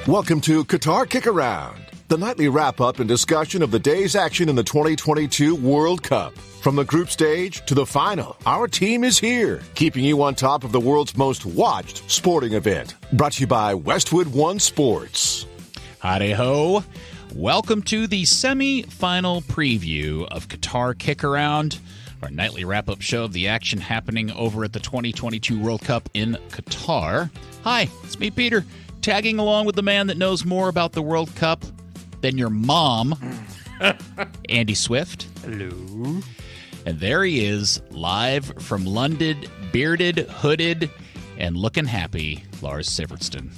Welcome to Qatar KickAround, the nightly wrap-up and discussion of the day's action in the 2022 World Cup. From the group stage to the final, our team is here, keeping you on top of the world's most watched sporting event. Brought to you by Westwood One Sports. Howdy-ho. Welcome to the semi-final preview of Qatar KickAround, our nightly wrap-up show of the action happening over at the 2022 World Cup in Qatar. Hi, it's me, Peter, tagging along with the man that knows more about the World Cup than your mom, Andy Swift. Hello. And there he is, live from London, bearded, hooded, and looking happy, Lars Sivertsen.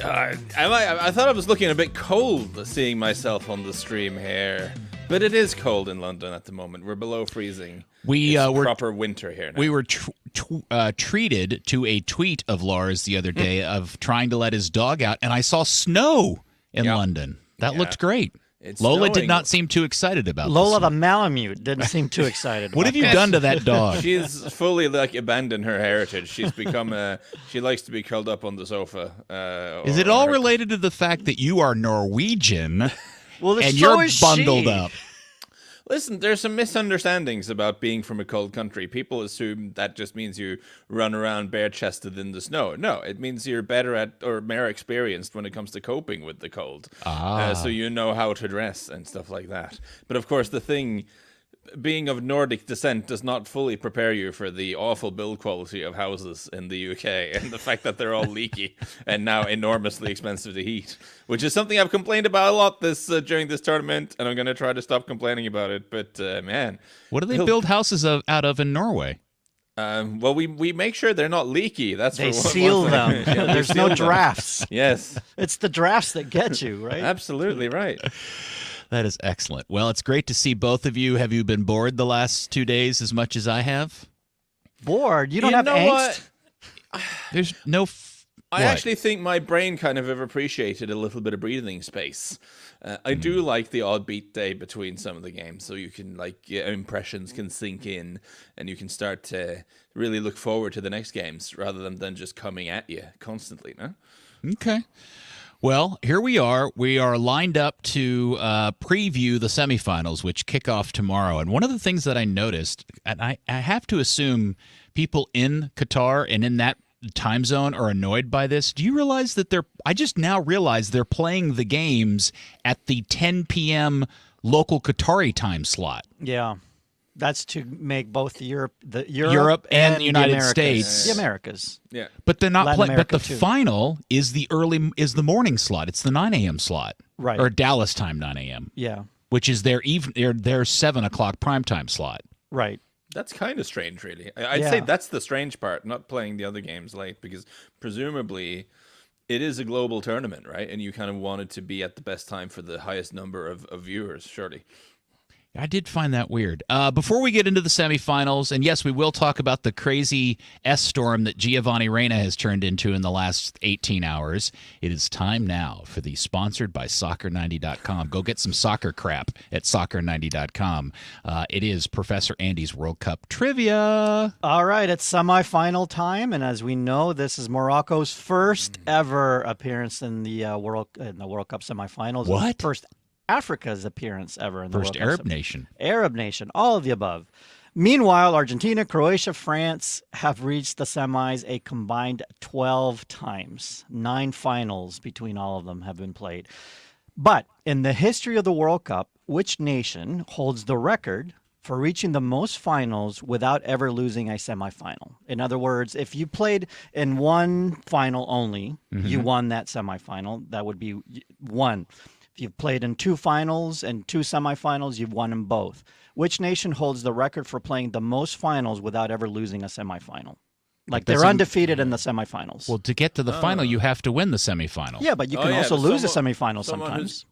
I thought I was looking a bit cold seeing myself on the stream here. But it is cold in London at the moment. We're below freezing. It's proper winter here now. We were treated to a tweet of Lars the other day of trying to let his dog out, and I saw snow in London. That looked great. Lola did not seem too excited about this. Lola the Malamute didn't seem too excited. What have you done to that dog? She's fully abandoned her heritage. She's become she likes to be curled up on the sofa. Is it all related to the fact that you are Norwegian? Well, and you're bundled up? Listen, there's some misunderstandings about being from a cold country. People assume that just means you run around bare-chested in the snow. No, it means you're better at or more experienced when it comes to coping with the cold. So you know how to dress and stuff like that. But of course, the thing, being of Nordic descent does not fully prepare you for the awful build quality of houses in the UK and the fact that they're all leaky and now enormously expensive to heat, which is something I've complained about a lot during this tournament, and I'm going to try to stop complaining about it. But man, what do they build houses out of in Norway? Well, we make sure they're not leaky. That's they for seal one them. Yeah, There's no drafts. Yes, it's the drafts that get you, right? Absolutely right. That is excellent. Well, it's great to see both of you. Have you been bored the last 2 days as much as I have? Bored? You don't have angst? There's no... I actually think my brain kind of have appreciated a little bit of breathing space. I do like the odd beat day between some of the games, so you can impressions can sink in, and you can start to really look forward to the next games rather than just coming at you constantly. No? Okay. Well, here we are. We are lined up to preview the semifinals, which kick off tomorrow. And one of the things that I noticed, and I have to assume people in Qatar and in that time zone are annoyed by this. Do you realize that I just now realized they're playing the games at the 10 p.m. local Qatari time slot. Yeah. That's to make both Europe and the United States, the Americas. Yeah, but they're not playing. But the too. final is the morning slot. It's the 9 a.m. slot, right? Or Dallas time 9 a.m. Yeah, which is their 7 o'clock primetime slot. Right. That's kind of strange, really. I'd say that's the strange part, not playing the other games late, because presumably it is a global tournament, right? And you kind of want it to be at the best time for the highest number of viewers, surely. I did find that weird. Before we get into the semifinals, and yes, we will talk about the crazy S-storm that Giovanni Reyna has turned into in the last 18 hours, it is time now for the sponsored by Soccer90.com. Go get some soccer crap at Soccer90.com. It is Professor Andy's World Cup Trivia. All right, it's semifinal time, and as we know, this is Morocco's first ever appearance in the World Cup semifinals. What? First Africa's appearance ever in the First World Cup. Arab nation. Arab nation, all of the above. Meanwhile, Argentina, Croatia, France have reached the semis a combined 12 times. 9 finals between all of them have been played. But in the history of the World Cup, which nation holds the record for reaching the most finals without ever losing a semifinal? In other words, if you played in one final only, you won that semifinal. That would be one. If you've played in 2 finals and 2 semifinals, you've won them both. Which nation holds the record for playing the most finals without ever losing a semifinal? Like they're undefeated in the semifinals. Well, to get to the final, you have to win the semifinal. Yeah, but you can also lose a semifinal sometimes.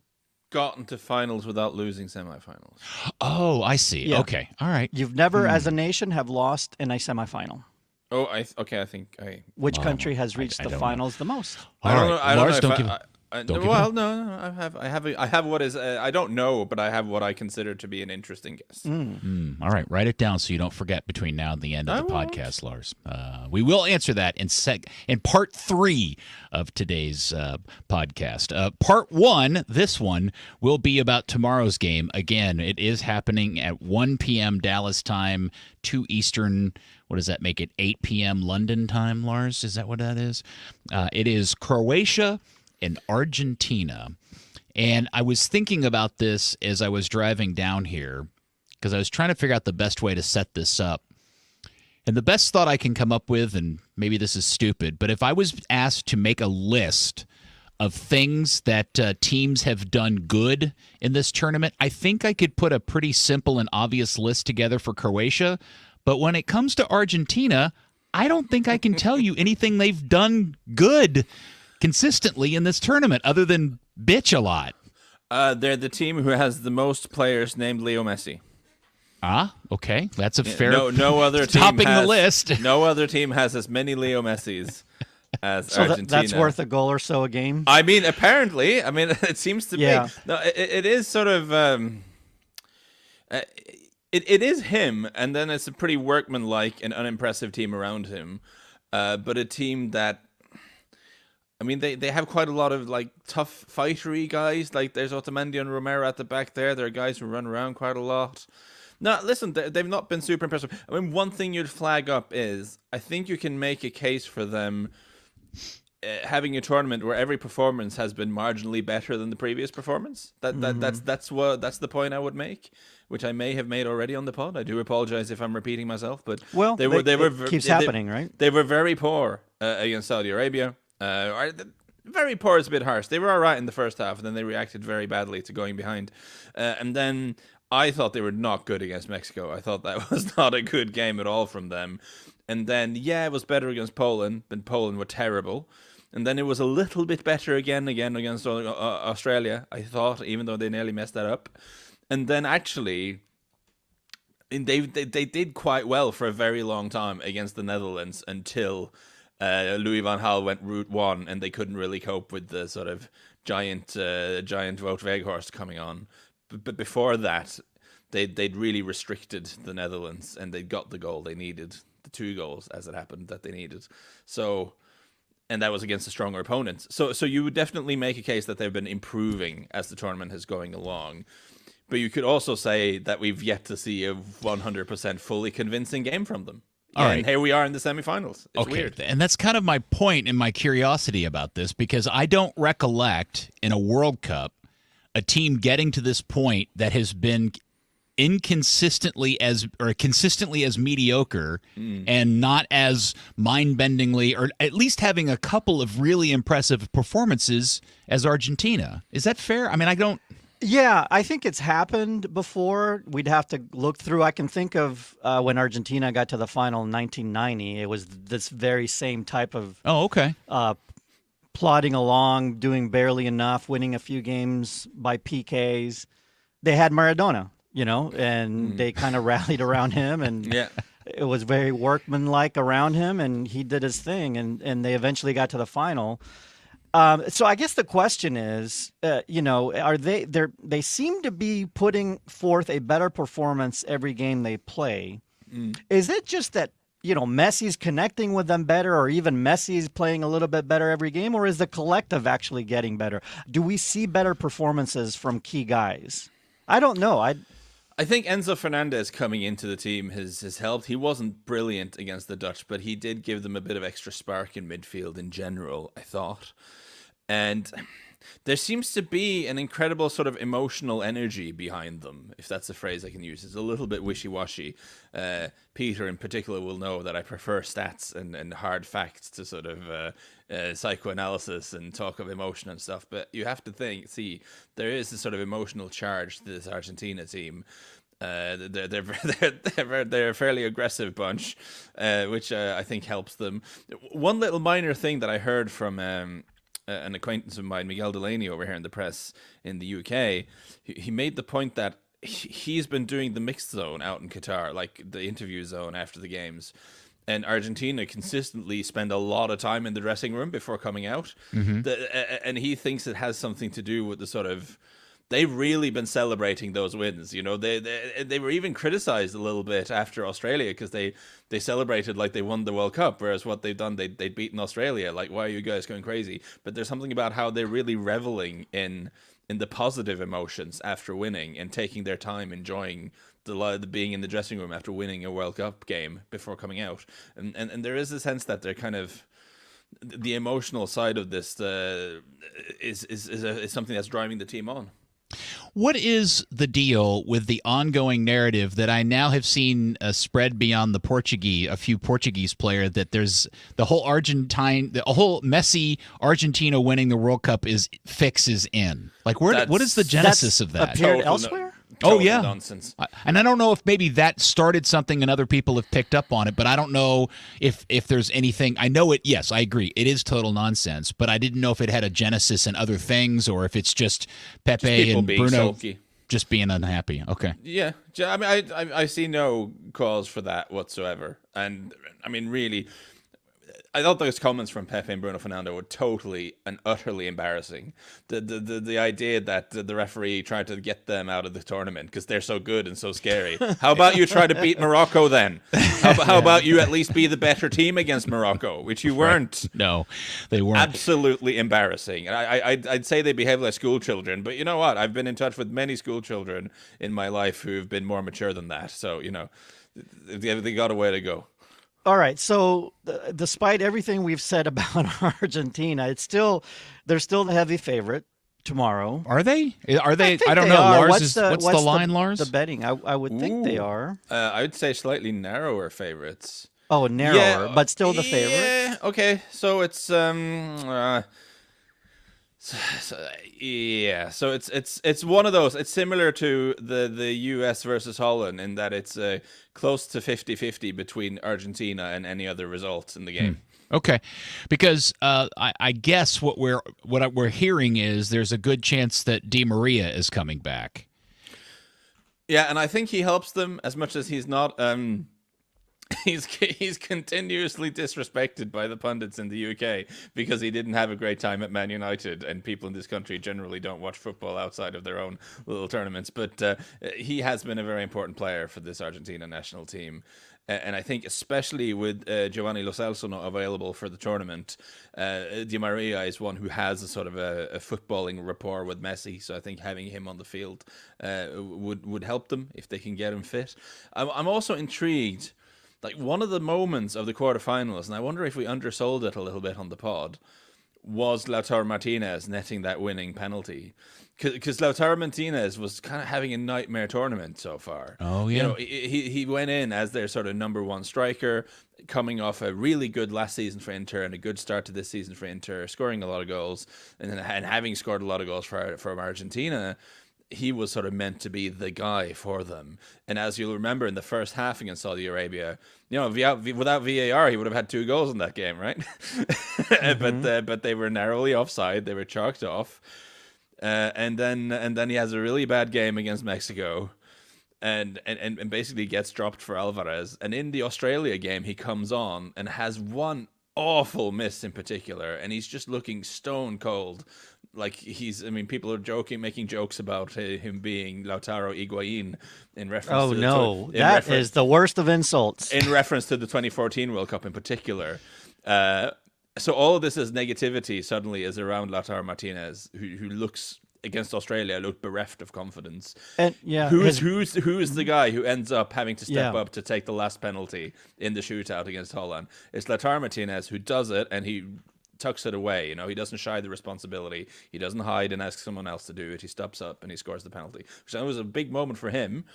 Gotten to finals without losing semifinals. Oh, I see. Yeah. Okay, all right. You've never, as a nation, have lost in a semifinal. Oh, I think Which country has reached the finals the most? All right, Lars, don't give. Don't give well, up. no, I have what is I don't know, but I have what I consider to be an interesting guess. All right, write it down so you don't forget between now and the end of I the won't. podcast, Lars. We will answer that in part 3 of today's podcast. Part 1, this one, will be about tomorrow's game. Again, it is happening at 1 p.m. Dallas time, 2 Eastern. What does that make it? 8 p.m. London time, Lars? Is that what that is? It is Croatia and Argentina. And I was thinking about this as I was driving down here because I was trying to figure out the best way to set this up. And the best thought I can come up with, and maybe this is stupid, but if I was asked to make a list of things that teams have done good in this tournament, I think I could put a pretty simple and obvious list together for Croatia. But when it comes to Argentina, I don't think I can tell you anything they've done good consistently in this tournament other than bitch a lot. They're the team who has the most players named Leo Messi. Okay. That's a fair No other team topping has, the list. No other team has as many Leo Messis as So Argentina. that's worth a goal or so a game. I mean, apparently. I mean, it seems to be. No, it is sort of. It is him, and then it's a pretty workmanlike and unimpressive team around him, but a team that. I mean, they have quite a lot of like tough fightery guys. Like there's Otamendi and Romero at the back there. There are guys who run around quite a lot. No, listen, they've not been super impressive. I mean, one thing you'd flag up is I think you can make a case for them having a tournament where every performance has been marginally better than the previous performance. That's the point I would make, which I may have made already on the pod. I do apologize if I'm repeating myself, but it keeps happening, right? They were very poor against Saudi Arabia. Very poor is a bit harsh. They were all right in the first half, and then they reacted very badly to going behind. And then I thought they were not good against Mexico. I thought that was not a good game at all from them. And then, it was better against Poland, but Poland were terrible. And then it was a little bit better again against Australia, I thought, even though they nearly messed that up. And then actually, they did quite well for a very long time against the Netherlands until Louis van Gaal went route one, and they couldn't really cope with the sort of giant Wout Weghorst coming on. But before that, they'd really restricted the Netherlands, and they got the goal they needed, the 2 goals as it happened that they needed. So, and that was against a stronger opponent. So you would definitely make a case that they've been improving as the tournament is going along. But you could also say that we've yet to see a 100% fully convincing game from them. All right. Here we are in the semifinals. It's weird. And that's kind of my point and my curiosity about this, because I don't recollect in a World Cup a team getting to this point that has been consistently as mediocre and not as mind-bendingly, or at least having a couple of really impressive performances as Argentina. Is that fair? I mean, I don't... Yeah, I think it's happened before. We'd have to look through. I can think of when Argentina got to the final in 1990. It was this very same type of plodding along, doing barely enough, winning a few games by PKs. They had Maradona, and they kind of rallied around him, and it was very workmanlike around him, and he did his thing, and they eventually got to the final. So I guess the question is, are they seem to be putting forth a better performance every game they play. Is it just that, Messi's connecting with them better, or even Messi's playing a little bit better every game, or is the collective actually getting better? Do we see better performances from key guys? I don't know. I think Enzo Fernandez coming into the team has helped. He wasn't brilliant against the Dutch, but he did give them a bit of extra spark in midfield in general, I thought. And there seems to be an incredible sort of emotional energy behind them, if that's a phrase I can use. It's a little bit wishy-washy. Peter in particular will know that I prefer stats and hard facts to sort of psychoanalysis and talk of emotion and stuff. But you have to see, there is this sort of emotional charge to this Argentina team. They're a fairly aggressive bunch, which I think helps them. One little minor thing that I heard from an acquaintance of mine, Miguel Delaney, over here in the press in the UK, he made the point that he's been doing the mixed zone out in Qatar, like the interview zone after the games. and Argentina consistently spend a lot of time in the dressing room before coming out. And he thinks it has something to do with the sort of, they've really been celebrating those wins. You know, they were even criticized a little bit after Australia because they celebrated like they won the World Cup, whereas what they've done, they'd beaten Australia. Like, why are you guys going crazy? But there's something about how they're really reveling in the positive emotions after winning and taking their time enjoying the being in the dressing room after winning a World Cup game before coming out. And there is a sense that they're kind of, the emotional side of this is something that's driving the team on. What is the deal with the ongoing narrative that I now have seen spread beyond a few Portuguese players, that there's the whole Messi Argentina winning the World Cup is in? Like, what is the genesis of that? Appeared elsewhere? Oh, yeah. Nonsense. And I don't know if maybe that started something and other people have picked up on it, but I don't know if there's anything. I know it, yes, I agree. It is total nonsense, but I didn't know if it had a genesis in other things or if it's just Pepe and Bruno sulky. Just being unhappy. Okay. Yeah. I mean, I see no cause for that whatsoever. And, I mean, really, I thought those comments from Pepe and Bruno Fernando were totally and utterly embarrassing. The idea that the referee tried to get them out of the tournament because they're so good and so scary. How about you try to beat Morocco then? How about you at least be the better team against Morocco, which you weren't? Right. No, they weren't. Absolutely embarrassing. And I'd say they behave like school children, but you know what? I've been in touch with many school children in my life who've been more mature than that. So, you know, they got a way to go. All right. So, despite everything we've said about Argentina, they're still the heavy favorite tomorrow. Are they? I don't know. Are. Lars, what's the line, Lars? The betting. I would think they are. I would say slightly narrower favorites. Oh, narrower, but still the favorite. Yeah. Okay. So it's So it's one of those. It's similar to the US versus Holland in that it's close to 50-50 between Argentina and any other results in the game. Okay, because I guess what we're hearing is there's a good chance that Di Maria is coming back. Yeah, and I think he helps them as much as he's not. He's continuously disrespected by the pundits in the UK because he didn't have a great time at Man United, and people in this country generally don't watch football outside of their own little tournaments. But he has been a very important player for this Argentina national team. And I think especially with Giovanni Lo Celso not available for the tournament, Di Maria is one who has a sort of a footballing rapport with Messi. So I think having him on the field would help them if they can get him fit. I'm also intrigued. Like, one of the moments of the quarterfinals, and I wonder if we undersold it a little bit on the pod, was Lautaro Martinez netting that winning penalty. Because Lautaro Martinez was kind of having a nightmare tournament so far. Oh, yeah. You know, he went in as their sort of number one striker, coming off a really good last season for Inter and a good start to this season for Inter, scoring a lot of goals, and having scored a lot of goals from Argentina. He was sort of meant to be the guy for them. And as you'll remember in the first half against Saudi Arabia, you know, without VAR, he would have had 2 goals in that game, right? But they were narrowly offside. They were chalked off. And then he has a really bad game against Mexico and basically gets dropped for Alvarez. And in the Australia game, he comes on and has one awful miss in particular. And he's just looking stone cold. Like people are making jokes about him being Lautaro Higuain in reference. Oh no, that is the worst of insults. In reference to the 2014 World Cup in particular. So all of this is negativity suddenly is around Lautaro Martinez, who looks against Australia looked bereft of confidence. And yeah, who is the guy who ends up having to step up to take the last penalty in the shootout against Holland? It's Lautaro Martinez who does it, and he tucks it away. You know, he doesn't shy the responsibility. He doesn't hide and ask someone else to do it. He steps up and he scores the penalty, which I know was a big moment for him.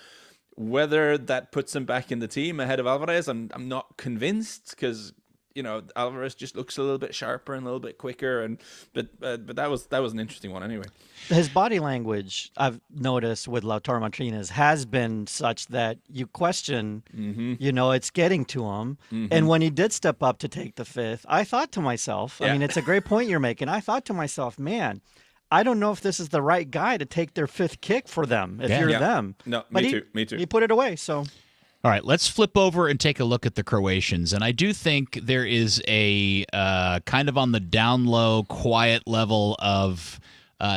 Whether that puts him back in the team ahead of Alvarez, I'm not convinced, because you know Alvarez just looks a little bit sharper and a little bit quicker, but that was an interesting one anyway. His body language, I've noticed with Lautaro Martinez, has been such that you question, you know, it's getting to him. And when he did step up to take the fifth, I thought to myself, I mean, it's a great point you're making. I thought to myself, man, I don't know if this is the right guy to take their fifth kick for them, if you're them. No, but me too. He put it away, so... All right, let's flip over and take a look at the Croatians. And I do think there is a kind of on the down low, quiet level of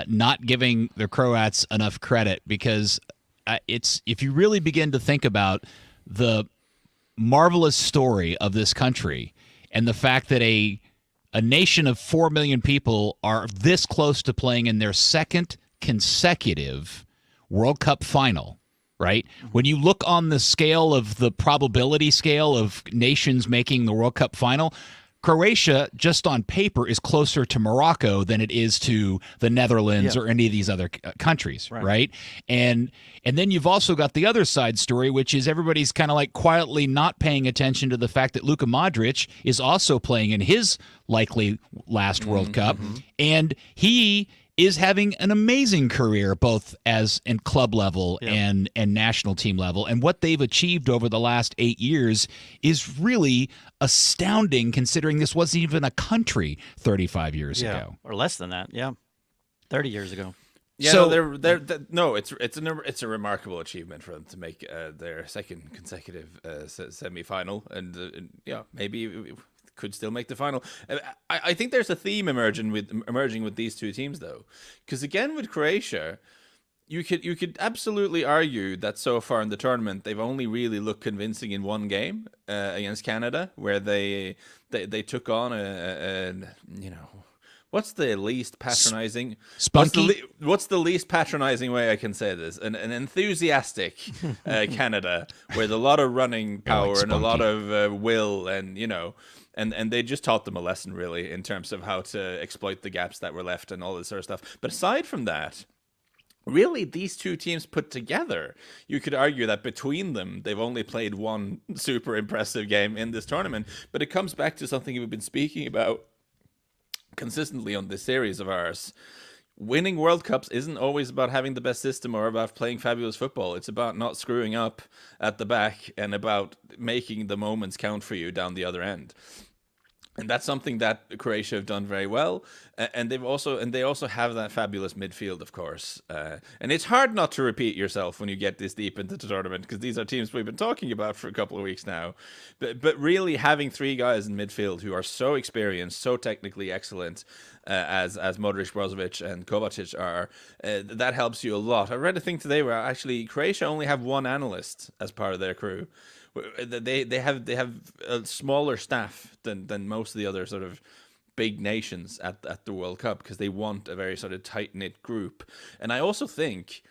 not giving the Croats enough credit, because it's, if you really begin to think about the marvelous story of this country and the fact that a nation of 4 million people are this close to playing in their second consecutive World Cup final, right? When you look on the scale of the probability scale of nations making the World Cup final, Croatia, just on paper, is closer to Morocco than it is to the Netherlands or any of these other countries, right? And then you've also got the other side story, which is everybody's kind of like quietly not paying attention to the fact that Luka Modric is also playing in his likely last World Cup, and he is having an amazing career both as in club level and national team level. And what they've achieved over the last 8 years is really astounding, considering this wasn't even a country 35 years ago. Or less than that, 30 years ago. Yeah, so it's a remarkable achievement for them to make their second consecutive semi-final, and maybe could still make the final. I think there's a theme emerging with these two teams, though, because again with Croatia, you could absolutely argue that so far in the tournament they've only really looked convincing in one game against Canada, where they took on what's the least patronizing? Spunky? What's the least patronizing way I can say this? An enthusiastic Canada with a lot of running power and a lot of will, and they just taught them a lesson, really, in terms of how to exploit the gaps that were left and all this sort of stuff. But aside from that, really, these two teams put together, you could argue that between them, they've only played one super impressive game in this tournament. But it comes back to something we've been speaking about consistently on this series of ours. Winning World Cups isn't always about having the best system or about playing fabulous football. It's about not screwing up at the back and about making the moments count for you down the other end. And that's something that Croatia have done very well, and they also have that fabulous midfield, of course. And it's hard not to repeat yourself when you get this deep into the tournament, because these are teams we've been talking about for a couple of weeks now. But really, having three guys in midfield who are so experienced, so technically excellent, as Modric, Brozovic, and Kovacic are, that helps you a lot. I read a thing today where actually Croatia only have one analyst as part of their crew. They have a smaller staff than most of the other sort of big nations at the World Cup, because they want a very sort of tight-knit group. And I also think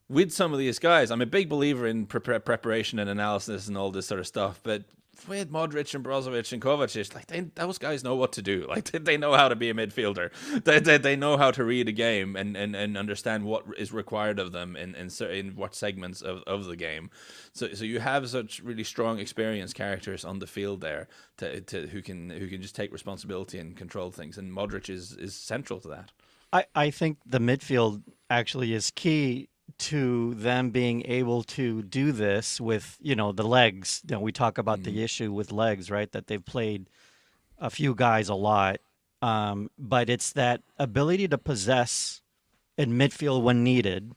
with some of these guys, I'm a big believer in preparation and analysis and all this sort of stuff, but with Modric and Brozovic and Kovacic, those guys know what to do. They know how to be a midfielder. They know how to read a game and understand what is required of them in what segments of the game. So you have such really strong, experienced characters on the field there who can just take responsibility and control things. And Modric is central to that. I think the midfield actually is key to them being able to do this with, the legs. We talk about the issue with legs, right? That they've played a few guys a lot. But it's that ability to possess in midfield when needed.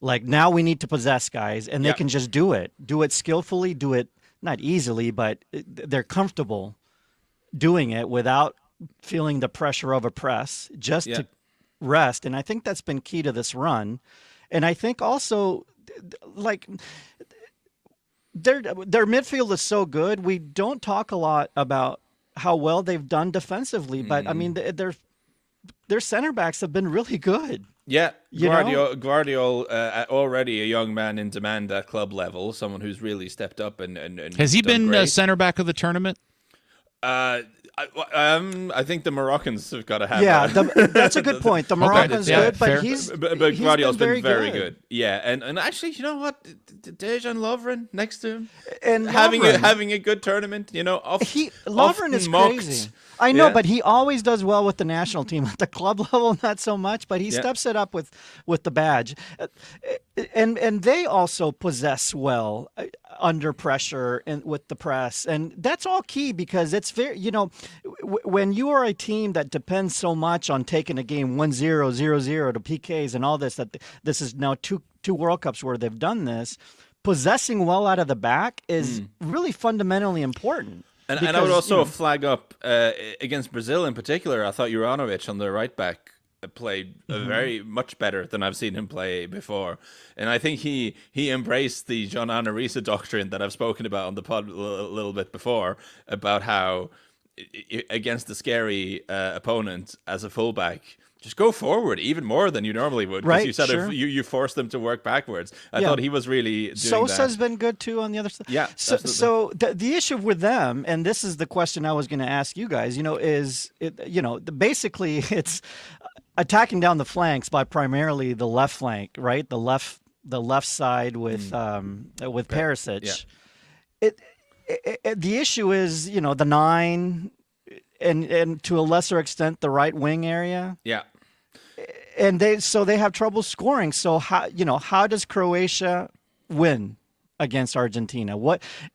Like, now we need to possess guys, and they can just do it skillfully, do it not easily, but they're comfortable doing it without feeling the pressure of a press, just to rest. And I think that's been key to this run. And I think also, like, their midfield is so good. We don't talk a lot about how well they've done defensively, but I mean, their center backs have been really good. Yeah, Guardiola, already a young man in demand at club level, someone who's really stepped up and has he been great. Center back of the tournament? I think the Moroccans have got to have that's a good point. The Moroccans good, but he's Guardiola's been very good. Yeah, and actually, you know what? Dejan Lovren next to him, and having a good tournament. Lovren is mocked. crazy. I know, but he always does well with the national team. At the club level, not so much, but he steps it up with the badge. And they also possess well under pressure and with the press. And that's all key, because it's very, when you are a team that depends so much on taking a game 1-0, 0-0 to PKs and all this, that this is now two World Cups where they've done this, possessing well out of the back is really fundamentally important. And I would also flag up against Brazil in particular. I thought Juranovic on the right back played very much better than I've seen him play before, and I think he embraced the John Anarisa doctrine that I've spoken about on the pod a little bit before, about how against a scary opponent as a fullback, just go forward even more than you normally would. Right, you said sure. you force them to work backwards. I thought he was really doing Sosa's that. been good too on the other side. Yeah, so the issue with them, and this is the question I was going to ask you guys, basically it's attacking down the flanks by primarily the left flank, right? The left side with Perisic. Yeah. The issue is, the 9 and to a lesser extent the right wing area. Yeah. And they have trouble scoring. So how does Croatia win against Argentina?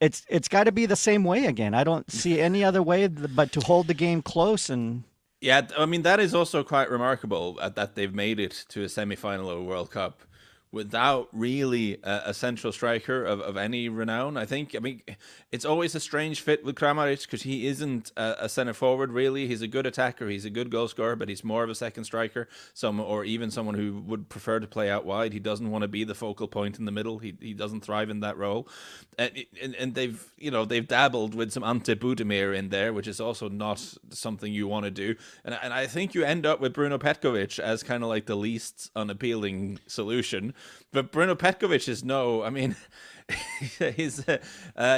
It's got to be the same way again. I don't see any other way but to hold the game close. And yeah, I mean, that is also quite remarkable that they've made it to a semi-final of a World Cup without really a central striker of any renown. I mean, it's always a strange fit with Kramaric because he isn't a centre forward really. He's a good attacker, he's a good goal scorer, but he's more of a second striker, or even someone who would prefer to play out wide. He doesn't want to be the focal point in the middle. He doesn't thrive in that role. And they've dabbled with some Ante Budimir in there, which is also not something you want to do. And I think you end up with Bruno Petkovic as kind of like the least unappealing solution. But Bruno Petkovic is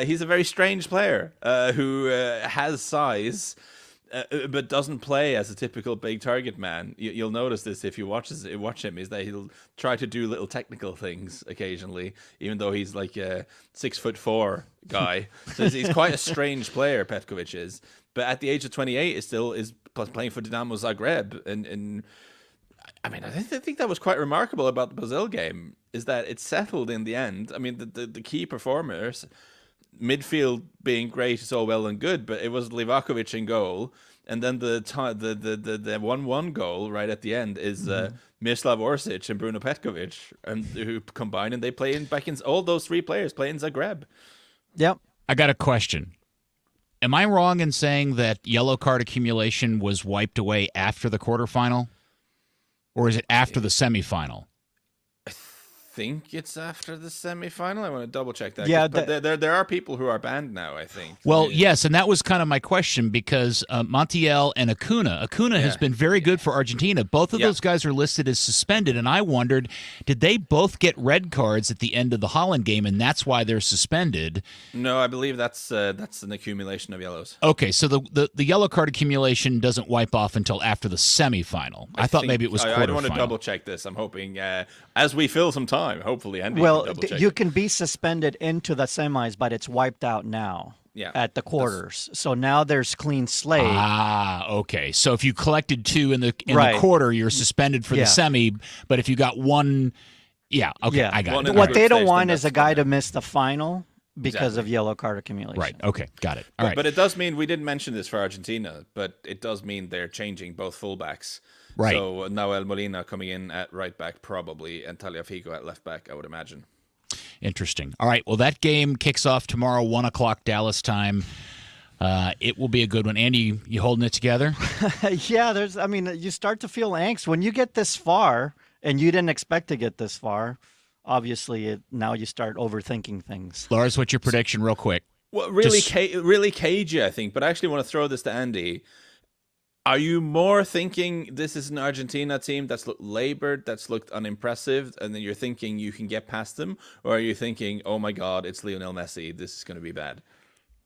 he's a very strange player who has size, but doesn't play as a typical big target man. You'll notice this if you watch him, is that he'll try to do little technical things occasionally, even though he's like a 6'4" guy. So he's quite a strange player, Petkovic is. But at the age of 28, is playing for Dinamo Zagreb, and I mean, I think that was quite remarkable about the Brazil game, is that it settled in the end. I mean, the key performers, midfield being great is all well and good, but it was Livakovic in goal, and then the 1-1 goal right at the end is Miroslav Orsic and Bruno Petkovic, and who combine, and they play all those three players play in Zagreb. Yep. I got a question. Am I wrong in saying that yellow card accumulation was wiped away after the quarterfinal? Or is it after the semifinal? I think it's after the semifinal. I want to double check that. Yeah, but there are people who are banned now, I think. Well, yes, and that was kind of my question because Montiel and Acuna has been very good for Argentina. Both of those guys are listed as suspended, and I wondered, did they both get red cards at the end of the Holland game, and that's why they're suspended? No, I believe that's an accumulation of yellows. Okay, so the yellow card accumulation doesn't wipe off until after the semifinal. I thought maybe it was quarterfinal. I don't want to double check this. I'm hoping as we fill some time, hopefully, Andy well, can double check. You can be suspended into the semis, but it's wiped out now. Yeah, at the quarters. So now there's clean slate. Ah, okay. So if you collected 2 in the quarter, you're suspended for the semi. But if you got 1, okay, I got it. What they don't want is a guy to miss the final because of yellow card accumulation. Right. Okay. Got it. All right. But it does mean, we didn't mention this for Argentina, but it does mean they're changing both fullbacks. Right. So Nahuel Molina coming in at right back probably, and Tagliafico at left back, I would imagine. Interesting. All right. Well, that game kicks off tomorrow, 1:00 Dallas time. It will be a good one. Andy, you holding it together? Yeah. You start to feel angst when you get this far, and you didn't expect to get this far. Obviously, now you start overthinking things. Lars, what's your prediction, real quick? Well, really cagey, I think. But I actually want to throw this to Andy. Are you more thinking this is an Argentina team that's looked labored, that's looked unimpressive, and then you're thinking you can get past them? Or are you thinking, oh my God, it's Lionel Messi, this is going to be bad?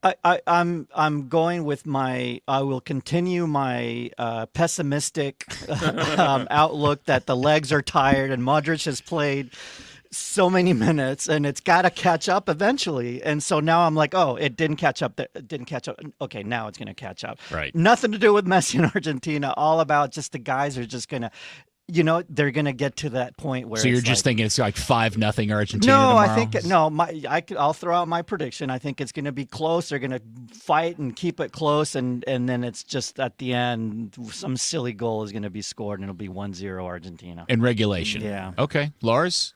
I'm going with I will continue my pessimistic outlook that the legs are tired and Modric has played so many minutes and it's got to catch up eventually. And so now I'm like, oh, it didn't catch up. It didn't catch up. Okay, now it's going to catch up. Right. Nothing to do with Messi and Argentina. All about just the guys are just going to, they're going to get to that point where. So you're just thinking it's like 5-0 Argentina. No, tomorrow? I think I'll throw out my prediction. I think it's going to be close. They're going to fight and keep it close, and then it's just at the end some silly goal is going to be scored, and it'll be 1-0 Argentina in regulation. Yeah. Okay, Lars.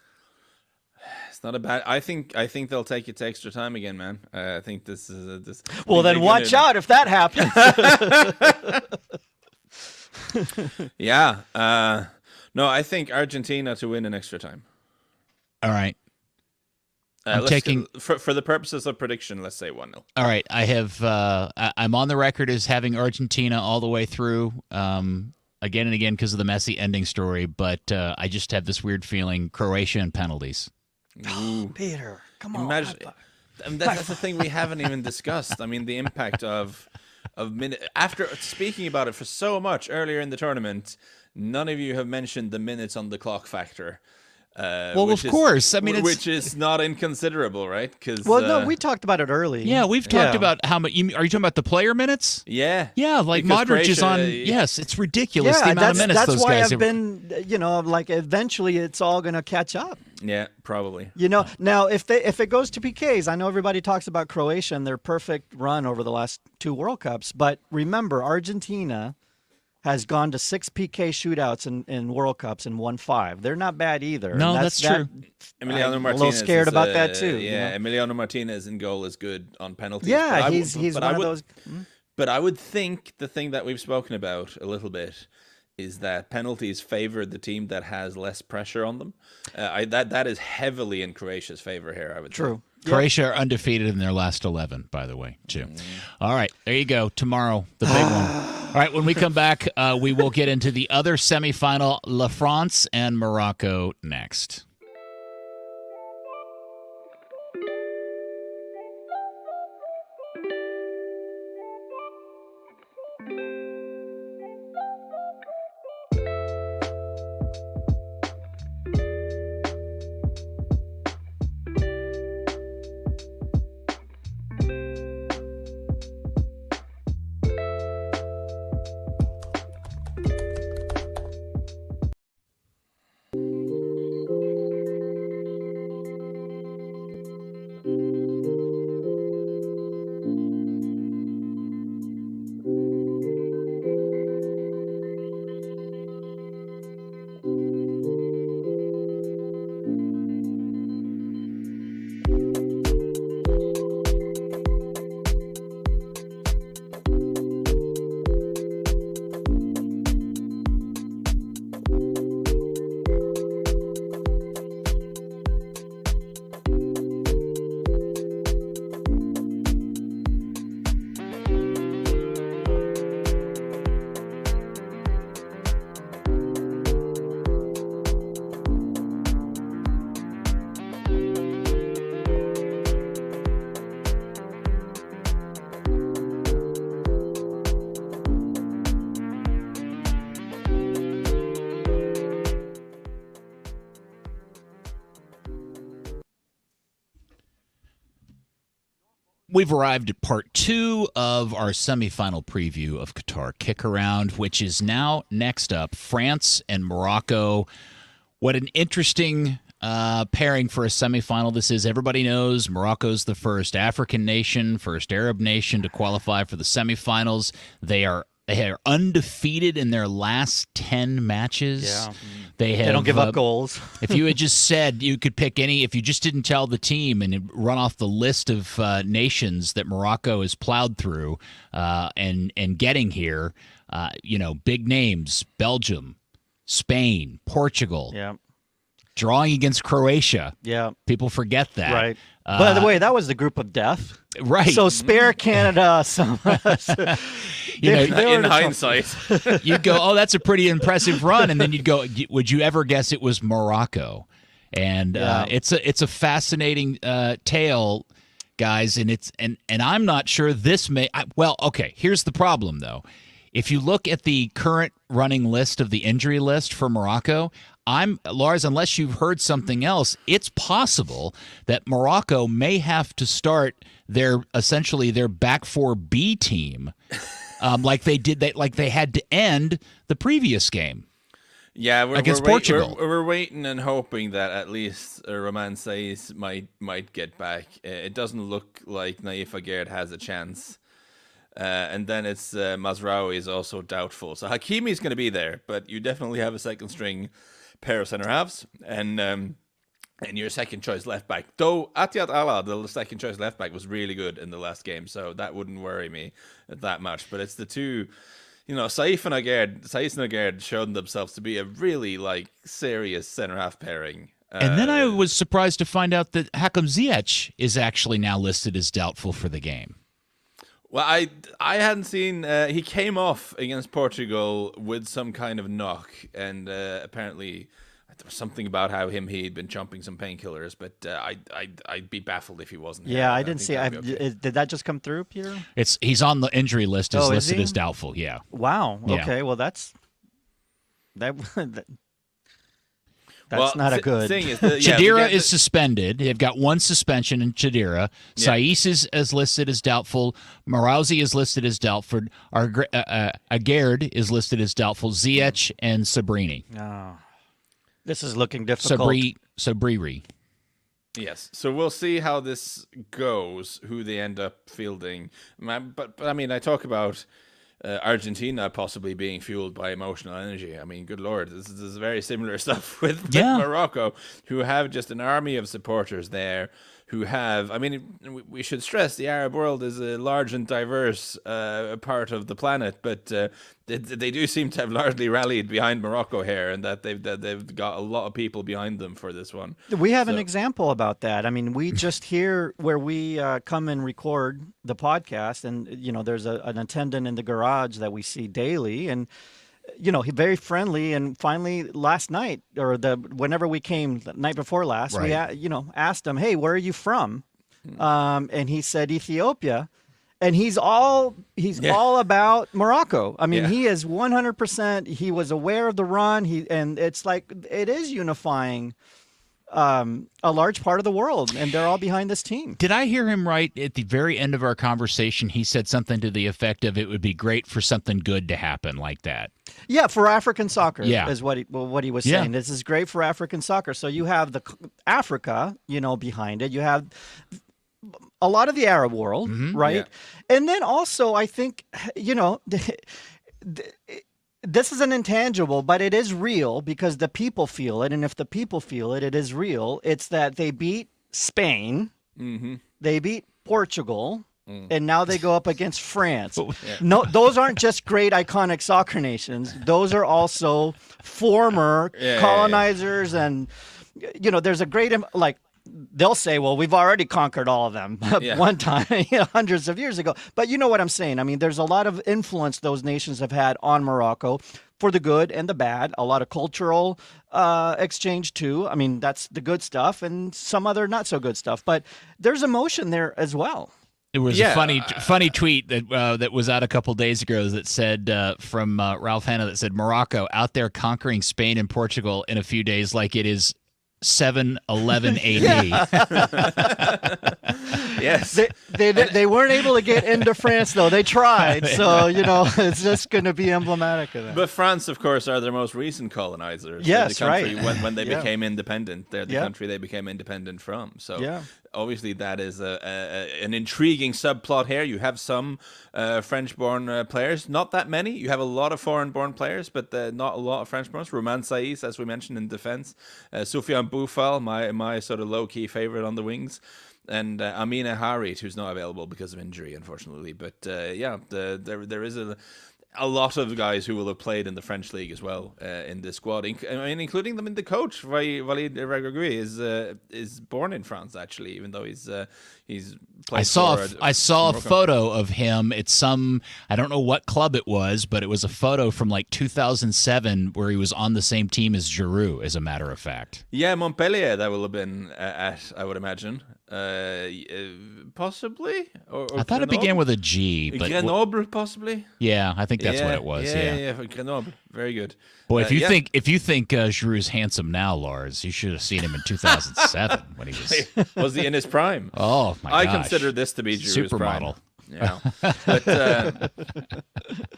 It's not a bad. I think they'll take it to extra time again, man. I think this is this. Well, then watch out if that happens. Yeah. No, I think Argentina to win in extra time. All right. I'm Let's taking for the purposes of prediction. Let's say 1-0. All right, I have. I'm on the record as having Argentina all the way through, again and again because of the messy ending story. But I just have this weird feeling: Croatia and penalties. Oh, Peter, come on. Imagine. That's the thing we haven't even discussed. I mean, the impact of minute after speaking about it for so much earlier in the tournament. None of you have mentioned the minutes on the clock factor. Well, of course. I mean, which is not inconsiderable, right? Because no, we talked about it early. Yeah, we've talked about how much. Are you talking about the player minutes? Yeah, like because Modric is on. Yes, it's ridiculous the amount of minutes that's those why guys I've been. Like eventually it's all going to catch up. Yeah, probably. Now if it goes to PKs, I know everybody talks about Croatia and their perfect run over the last 2 World Cups, but remember Argentina has gone to 6 PK shootouts in World Cups and won 5. They're not bad either. No, that's true. Emiliano Martinez. I'm a little scared about that too. Yeah, Emiliano Martinez in goal is good on penalties. Yeah, he's one of those. But I would think the thing that we've spoken about a little bit is that penalties favor the team that has less pressure on them. That is heavily in Croatia's favor here, I would say. True. Croatia are undefeated in their last 11, by the way, too. All right, there you go. Tomorrow, the big one. All right, when we come back, we will get into the other semifinal, La France and Morocco, next. We've arrived at part 2 of our semifinal preview of Qatar KickAround, which is now next up, France and Morocco. What an interesting pairing for a semifinal this is. Everybody knows Morocco's the first African nation, first Arab nation to qualify for the semifinals. They are undefeated in their last 10 matches. Yeah. They don't give up goals. If you had just said you could pick any, if you just didn't tell the team and run off the list of nations that Morocco has plowed through and getting here, big names, Belgium, Spain, Portugal. Yeah. Drawing against Croatia. Yeah. People forget that. Right. By the way, that was the group of death. Right. So spare Canada some. In hindsight, you'd go, oh, that's a pretty impressive run. And then you'd go, would you ever guess it was Morocco? And it's a fascinating tale, guys. And I'm not sure this may. Okay, here's the problem, though. If you look at the current running list of the injury list for Morocco, Lars, unless you've heard something else, it's possible that Morocco may have to start essentially their back 4B team, like they had to end the previous game. Yeah, against Portugal. We're waiting and hoping that at least Roman Saiz might get back. It doesn't look like Naif Aguerd has a chance. And then it's Mazraoui is also doubtful. So Hakimi's going to be there, but you definitely have a second string pair of center halves. And and your second choice left back. Though Atiat Allah, the second choice left back, was really good in the last game, so that wouldn't worry me that much. But it's the two, Saif and Agard showed themselves to be a really serious center half pairing. And then I was surprised to find out that Hakim Ziyech is actually now listed as doubtful for the game. Well, I hadn't seen. He came off against Portugal with some kind of knock, and apparently there was something about how he'd been chomping some painkillers. But I'd be baffled if he wasn't. Yeah, I didn't see. Did that just come through, Peter? He's on the injury list. Is listed as doubtful. Yeah. Wow. Yeah. Okay. Well, that's not a good thing. Chidera is suspended. They've got one suspension in Chidera. Yeah. Saiss is listed as doubtful. Marouzi is listed as doubtful. Agard is listed as doubtful. Ziyech and Sabrini. Oh. This is looking difficult. Sabriri. Yes. So we'll see how this goes, who they end up fielding. But I mean, I talk about Argentina possibly being fueled by emotional energy. I mean, good Lord, this is very similar stuff with Morocco, who have just an army of supporters there who have, I mean, we should stress the Arab world is a large and diverse part of the planet, but they do seem to have largely rallied behind Morocco here, and that they've got a lot of people behind them for this one. We have an example about that. I mean, we just here where we come and record the podcast, and there's an attendant in the garage that we see daily, and he's very friendly. And finally, last night, or whenever we came, the night before last, right, we asked him, "Hey, where are you from?" And he said Ethiopia. And he's all about Morocco. I mean, he is 100%. He was aware of the run. And it's like it is unifying a large part of the world, and they're all behind this team. Did I hear him right at the very end of our conversation? He said something to the effect of, "It would be great for something good to happen like that." Yeah, for African soccer is what he was saying. This is great for African soccer. So you have the Africa, behind it. You have a lot of the Arab world, right? Yeah. And then also, I think, this is an intangible, but it is real because the people feel it. And if the people feel it, it is real. It's that they beat Spain, they beat Portugal, and now they go up against France. No, those aren't just great iconic soccer nations. Those are also former colonizers. And, there's a great, they'll say, well, we've already conquered all of them one time, hundreds of years ago. But you know what I'm saying? I mean, there's a lot of influence those nations have had on Morocco for the good and the bad, a lot of cultural exchange too. I mean, that's the good stuff and some other not so good stuff. But there's emotion there as well. It was a funny tweet that was out a couple days ago that said from Ralph Hanna that said Morocco out there conquering Spain and Portugal in a few days like it is 711 AD. Yes. They weren't able to get into France, though. They tried. So, it's just going to be emblematic of that. But France, of course, are their most recent colonizers. Yes, the country, right. When they became independent. They're the country they became independent from. So obviously that is an intriguing subplot here. You have some French-born players. Not that many. You have a lot of foreign-born players, but not a lot of French-born. Roman Saiss, as we mentioned, in defense. Soufiane Boufal, my sort of low-key favorite on the wings. And Amina Harit, who's not available because of injury, unfortunately. But there is a lot of guys who will have played in the French league as well in this squad. Including them in the coach. Walid Regragui is born in France, actually, even though he's played. I saw a photo of him at I don't know what club it was, but it was a photo from like 2007 where he was on the same team as Giroud, as a matter of fact. Yeah, Montpellier that will have been at, I would imagine. Possibly? Or I thought Grenoble? It began with a G. But Grenoble, possibly? Yeah, I think that's what it was. Yeah, Grenoble. Very good. Boy, if you think Giroud's handsome now, Lars, you should have seen him in 2007 when he was. Was he in his prime? Oh my gosh! I consider this to be Giroud's supermodel. Yeah, but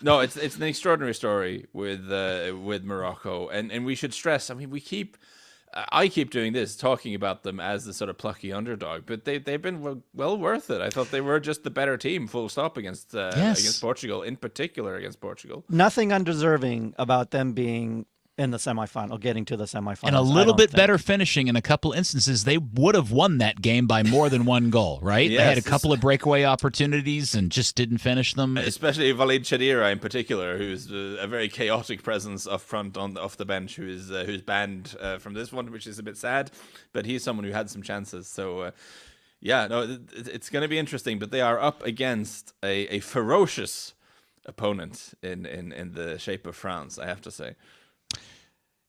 no, it's an extraordinary story with Morocco, and we should stress. I mean, I keep doing this, talking about them as the sort of plucky underdog, but they've been well worth it. I thought they were just the better team, full stop, against Portugal, in particular against Portugal. Nothing undeserving about them being in the semifinal, getting to the semifinals. And a little bit better finishing in a couple instances. They would have won that game by more than one goal, right? Yes, they had a couple of breakaway opportunities and just didn't finish them. Especially Walid Chadira in particular, who's a very chaotic presence up front off the bench, who's banned from this one, which is a bit sad. But he's someone who had some chances. So, it's going to be interesting. But they are up against a ferocious opponent in the shape of France, I have to say.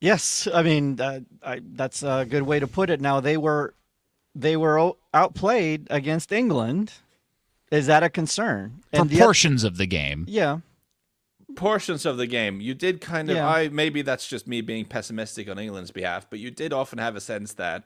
Yes, I mean that's a good way to put it. Now they were outplayed against England. Is that a concern? For portions of the game. Yeah. Portions of the game. You did kind of maybe that's just me being pessimistic on England's behalf, but you did often have a sense that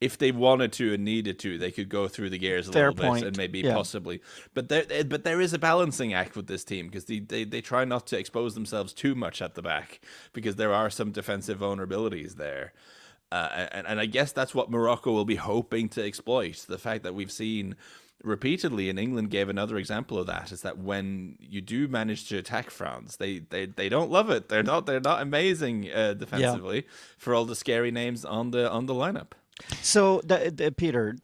if they wanted to and needed to, they could go through the gears a little bit and maybe possibly. But there is a balancing act with this team because they try not to expose themselves too much at the back because there are some defensive vulnerabilities there. And I guess that's what Morocco will be hoping to exploit. The fact that we've seen repeatedly, and England gave another example of that, is that when you do manage to attack France, they don't love it. They're not amazing defensively for all the scary names on the lineup. So, Peter,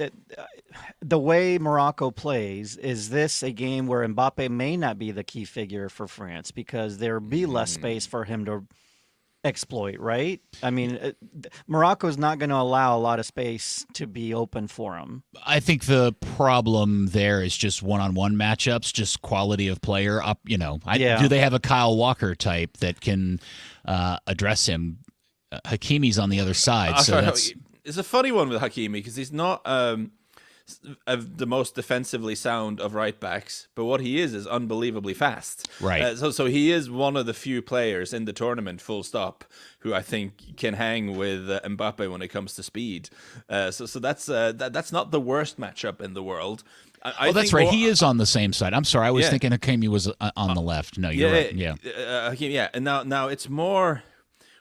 the way Morocco plays, is this a game where Mbappe may not be the key figure for France because there will be less space for him to exploit, right? I mean, Morocco's not going to allow a lot of space to be open for him. I think the problem there is just one-on-one matchups, just quality of player up. Do they have a Kyle Walker type that can address him? Hakimi's on the other side, it's a funny one with Hakimi because he's not the most defensively sound of right backs, but what he is unbelievably fast. Right. So he is one of the few players in the tournament, full stop, who I think can hang with Mbappe when it comes to speed. So that's not the worst matchup in the world. That's right. He is on the same side. I'm sorry. I was thinking Hakimi was on the left. No, you're right. Yeah. Hakimi, and now it's more.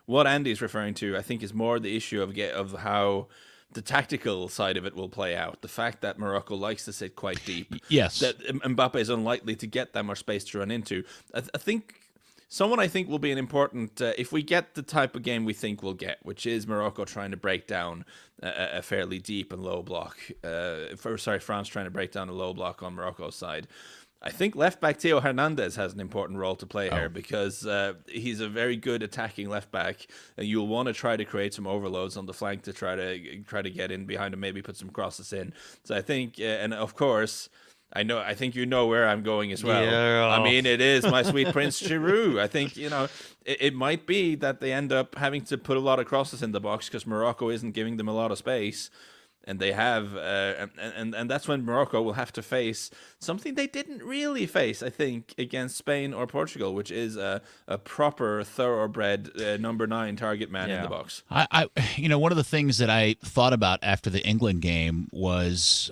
What Andy's referring to, I think, is more the issue of how the tactical side of it will play out. The fact that Morocco likes to sit quite deep. Yes. That Mbappe is unlikely to get that much space to run into. I think will be an important, if we get the type of game we think we'll get, which is Morocco trying to break down a fairly deep and low block. France trying to break down a low block on Morocco's side. I think left back Theo Hernandez has an important role to play here because he's a very good attacking left back, and you'll want to try to create some overloads on the flank to try to get in behind him, maybe put some crosses in. So I think, and of course, I think you know where I'm going as well. Yeah. I mean, it is my sweet Prince Giroud. I think it might be that they end up having to put a lot of crosses in the box because Morocco isn't giving them a lot of space. And they have, and that's when Morocco will have to face something they didn't really face, I think, against Spain or Portugal, which is a proper thoroughbred number 9 target man in the box. One of the things that I thought about after the England game was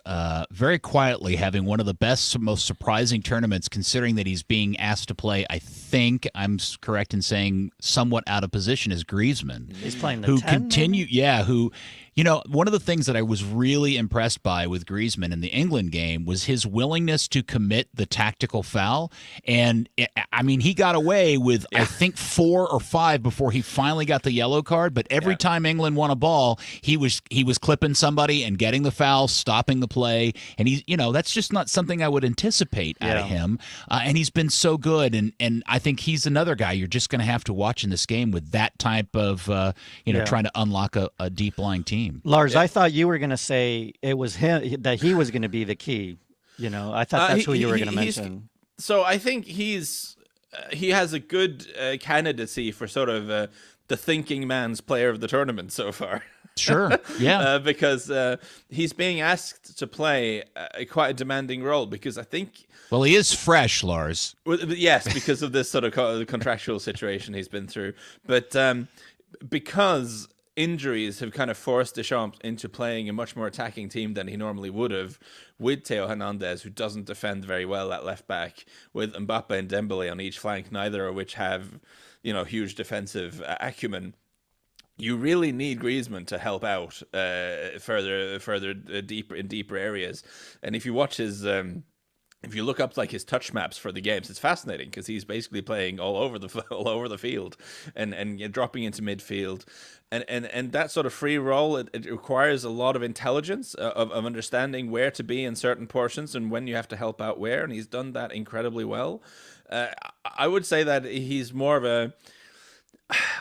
very quietly having one of the best, most surprising tournaments, considering that he's being asked to play. I think I'm correct in saying somewhat out of position is Griezmann. He's playing the 10, one of the things that I was really impressed by with Griezmann in the England game was his willingness to commit the tactical foul. And, he got away with, I think, 4 or 5 before he finally got the yellow card. But every time England won a ball, he was clipping somebody and getting the foul, stopping the play. And that's just not something I would anticipate out of him. And he's been so good. And I think he's another guy you're just going to have to watch in this game with that type of, trying to unlock a deep lying team. Lars, I thought you were going to say it was him, that he was going to be the key. I thought that's who you were going to mention. So I think he has a good candidacy for sort of the thinking man's player of the tournament so far. Sure, yeah. Because he's being asked to play quite a demanding role because I think... Well, he is fresh, Lars. Yes, because of this sort of contractual situation he's been through. But because injuries have kind of forced Deschamps into playing a much more attacking team than he normally would have, with Theo Hernandez, who doesn't defend very well at left back, with Mbappe and Dembele on each flank, neither of which have, huge defensive acumen. You really need Griezmann to help out further deeper areas. And if you watch his if you look up like his touch maps for the games, it's fascinating because he's basically playing all over the all over the field, and dropping into midfield, and that sort of free roll. It requires a lot of intelligence of understanding where to be in certain portions and when you have to help out where, and he's done that incredibly well. I would say that he's more of a.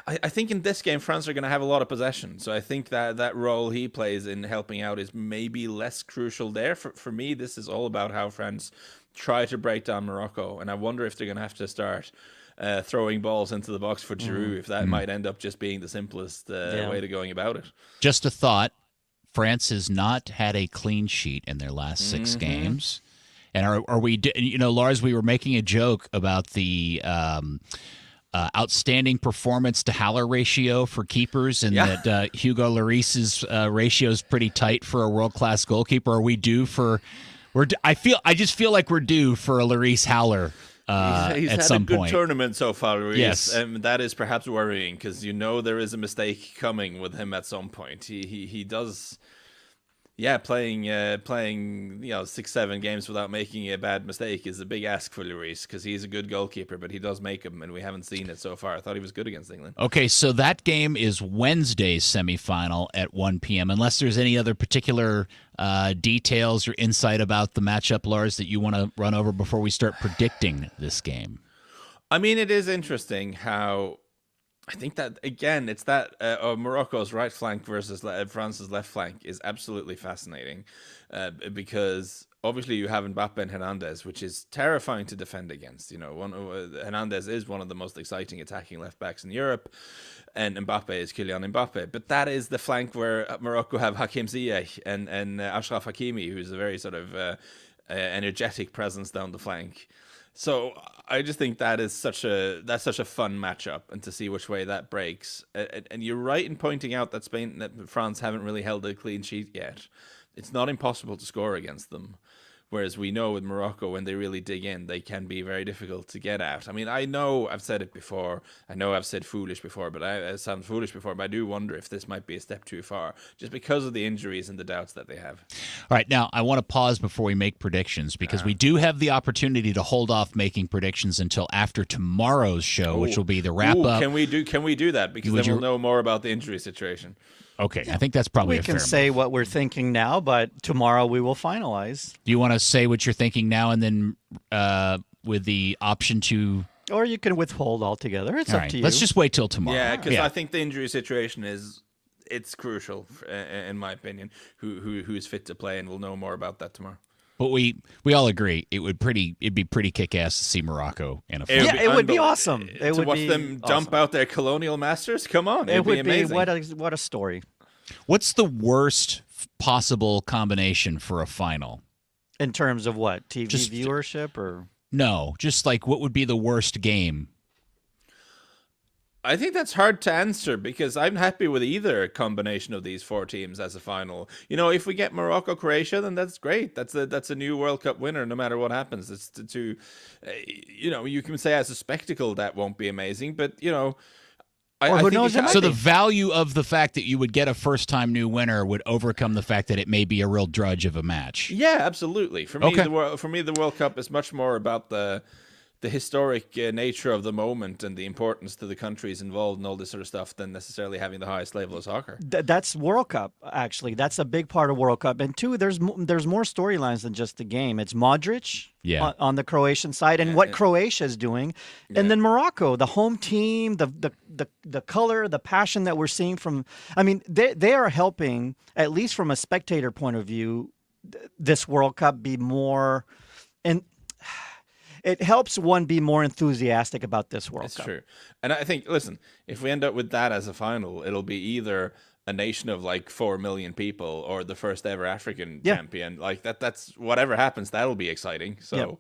I think in this game, France are going to have a lot of possession. So I think that role he plays in helping out is maybe less crucial there. For me, this is all about how France try to break down Morocco. And I wonder if they're going to have to start throwing balls into the box for Giroud, if that might end up just being the simplest way to going about it. Just a thought. France has not had a clean sheet in their last 6 games. And are we, Lars, we were making a joke about the outstanding performance to Haller ratio for keepers, and that Hugo Lloris's ratio is pretty tight for a world-class goalkeeper. Are we due for? I just feel like we're due for a Lloris Haller he's at had some a good point. tournament so far, Lloris. Yes, and that is perhaps worrying because there is a mistake coming with him at some point. He does. Yeah, playing 6-7 games without making a bad mistake is a big ask for Lloris because he's a good goalkeeper, but he does make them, and we haven't seen it so far. I thought he was good against England. Okay, so that game is Wednesday's semifinal at 1 p.m. Unless there's any other particular details or insight about the matchup, Lars, that you want to run over before we start predicting this game. I mean, it is interesting how. I think that, again, it's that Morocco's right flank versus France's left flank is absolutely fascinating because obviously you have Mbappe and Hernandez, which is terrifying to defend against. Hernandez is one of the most exciting attacking left backs in Europe, and Mbappe is Kylian Mbappe. But that is the flank where Morocco have Hakim Ziyech and Achraf Hakimi, who's a very sort of energetic presence down the flank. So I just think that's such a fun matchup, and to see which way that breaks. And you're right in pointing out that France haven't really held a clean sheet yet. It's not impossible to score against them. Whereas we know with Morocco, when they really dig in, they can be very difficult to get at. I mean, I know I've said it before. I know I've said foolish before, but I do wonder if this might be a step too far, just because of the injuries and the doubts that they have. All right, now I want to pause before we make predictions because we do have the opportunity to hold off making predictions until after tomorrow's show, which will be the wrap-up. Can we do that? Because then we'll know more about the injury situation. Okay, I think that's probably a fair move. We can say what we're thinking now, but tomorrow we will finalize. Do you want to say what you're thinking now and then with the option to... Or you can withhold altogether. It's up to you. Let's just wait till tomorrow. Yeah, because I think the injury situation it's crucial, in my opinion, who's fit to play, and we'll know more about that tomorrow. But we all agree it'd be pretty kick-ass to see Morocco in a final. Yeah, it would be awesome. To watch them dump out their colonial masters? Come on, it would be amazing. What a story. What's the worst possible combination for a final? In terms of what? TV viewership or? No, just like what would be the worst game? I think that's hard to answer because I'm happy with either combination of these 4 teams as a final. If we get Morocco-Croatia, then that's great. That's a new World Cup winner, no matter what happens. It's you can say as a spectacle that won't be amazing, but I who knows? So the value of the fact that you would get a first-time new winner would overcome the fact that it may be a real drudge of a match. Yeah, absolutely. For me, the World Cup is much more about the historic nature of the moment and the importance to the countries involved and all this sort of stuff than necessarily having the highest level of soccer. That's World Cup, actually. That's a big part of World Cup. And two, there's more storylines than just the game. It's Modric on the Croatian side and what Croatia is doing. And then Morocco, the home team, the color, the passion that we're seeing from – I mean, they are helping, at least from a spectator point of view, this World Cup be more – and it helps one be more enthusiastic about this World Cup. It's true. And I think, listen, if we end up with that as a final, it'll be either a nation of like 4 million people or the first ever African champion. Like that's whatever happens, that'll be exciting. So.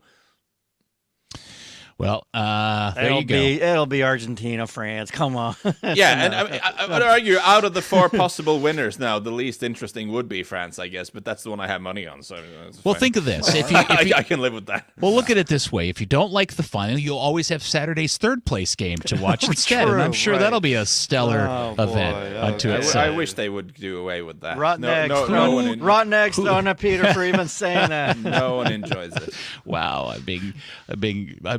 Well, there you go. It'll be Argentina, France. Come on. Yeah, and I would argue out of the 4 possible winners now, the least interesting would be France, I guess, but that's the one I have money on. So well, think of this. I can live with that. Well, look at it this way. If you don't like the final, you'll always have Saturday's third-place game to watch instead, and I'm sure that'll be a stellar event unto itself. I wish they would do away with that. Rotten eggs thrown at Peter for even saying that. No one enjoys it. Wow, I'm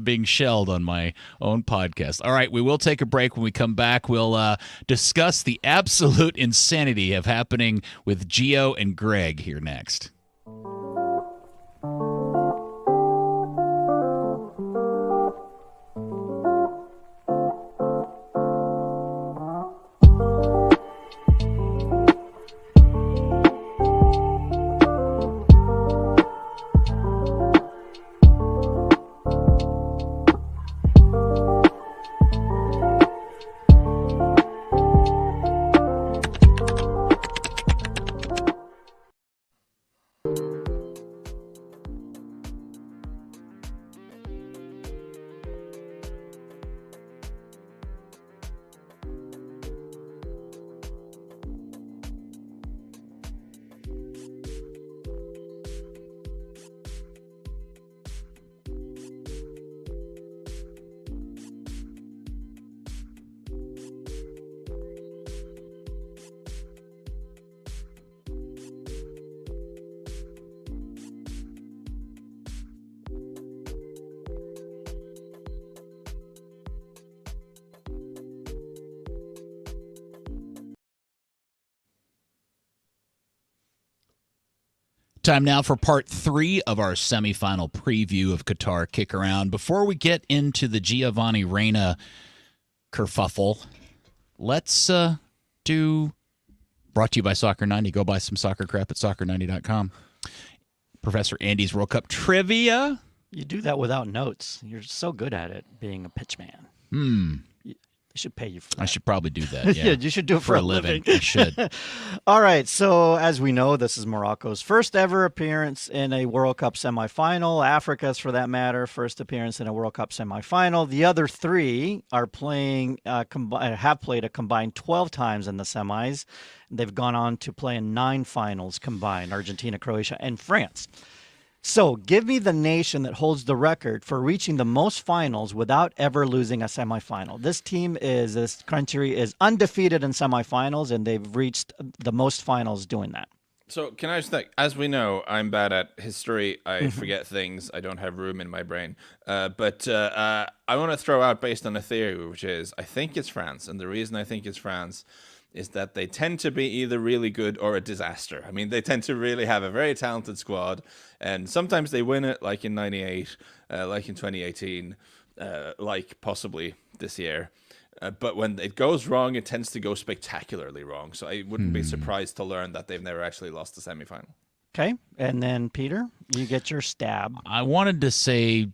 being shelled on my own podcast. All right, we will take a break. When we come back, we'll discuss the absolute insanity of happening with Gio and Greg here next. Time now for part 3 of our semifinal preview of Qatar KickAround. Before we get into the Giovanni Reyna kerfuffle, let's do, brought to you by Soccer 90. Go buy some soccer crap at soccer90.com. Professor Andy's World Cup trivia. You do that without notes. You're so good at it, being a pitchman. They should pay you for that. I should probably do that. Yeah, you should do it for a living. I should. All right. So, as we know, this is Morocco's first ever appearance in a World Cup semifinal. Africa's, for that matter, first appearance in a World Cup semifinal. The other 3 are playing, have played a combined 12 times in the semis. They've gone on to play in 9 finals combined: Argentina, Croatia, and France. So, give me the nation that holds the record for reaching the most finals without ever losing a semifinal. This country is undefeated in semifinals, and they've reached the most finals doing that. So, can I just think, as we know, I'm bad at history. I forget things. I don't have room in my brain. But I want to throw out, based on a theory, which is, I think it's France. And the reason I think it's France is that they tend to be either really good or a disaster. I mean, they tend to really have a very talented squad, and sometimes they win it, like in 98, like in 2018, like possibly this year. But when it goes wrong, it tends to go spectacularly wrong. So I wouldn't be surprised to learn that they've never actually lost the semifinal. Okay, and then, Peter, you get your stab. I wanted to say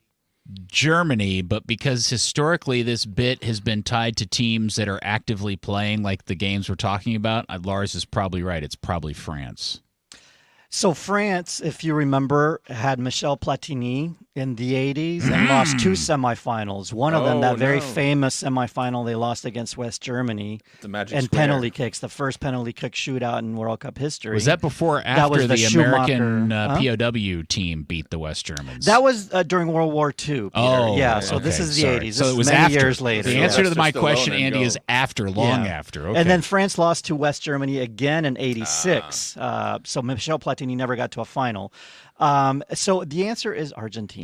Germany, but because historically this bit has been tied to teams that are actively playing, like the games we're talking about, Lars is probably right. It's probably France. So France, if you remember, had Michel Platini in the 80s and lost 2 semifinals. One of them, that very famous semifinal they lost against West Germany. The Magic and Square. Penalty kicks, the first penalty kick shootout in World Cup history. Was that before or after the American POW team beat the West Germans? That was during World War II, Peter. Oh, yeah, so okay, this is the sorry. 80s. So this it was many after. years later. The answer to my question, Stallone Andy, is after, long after. Okay. And then France lost to West Germany again in 86. So Michel Platini never got to a final. So the answer is Argentina.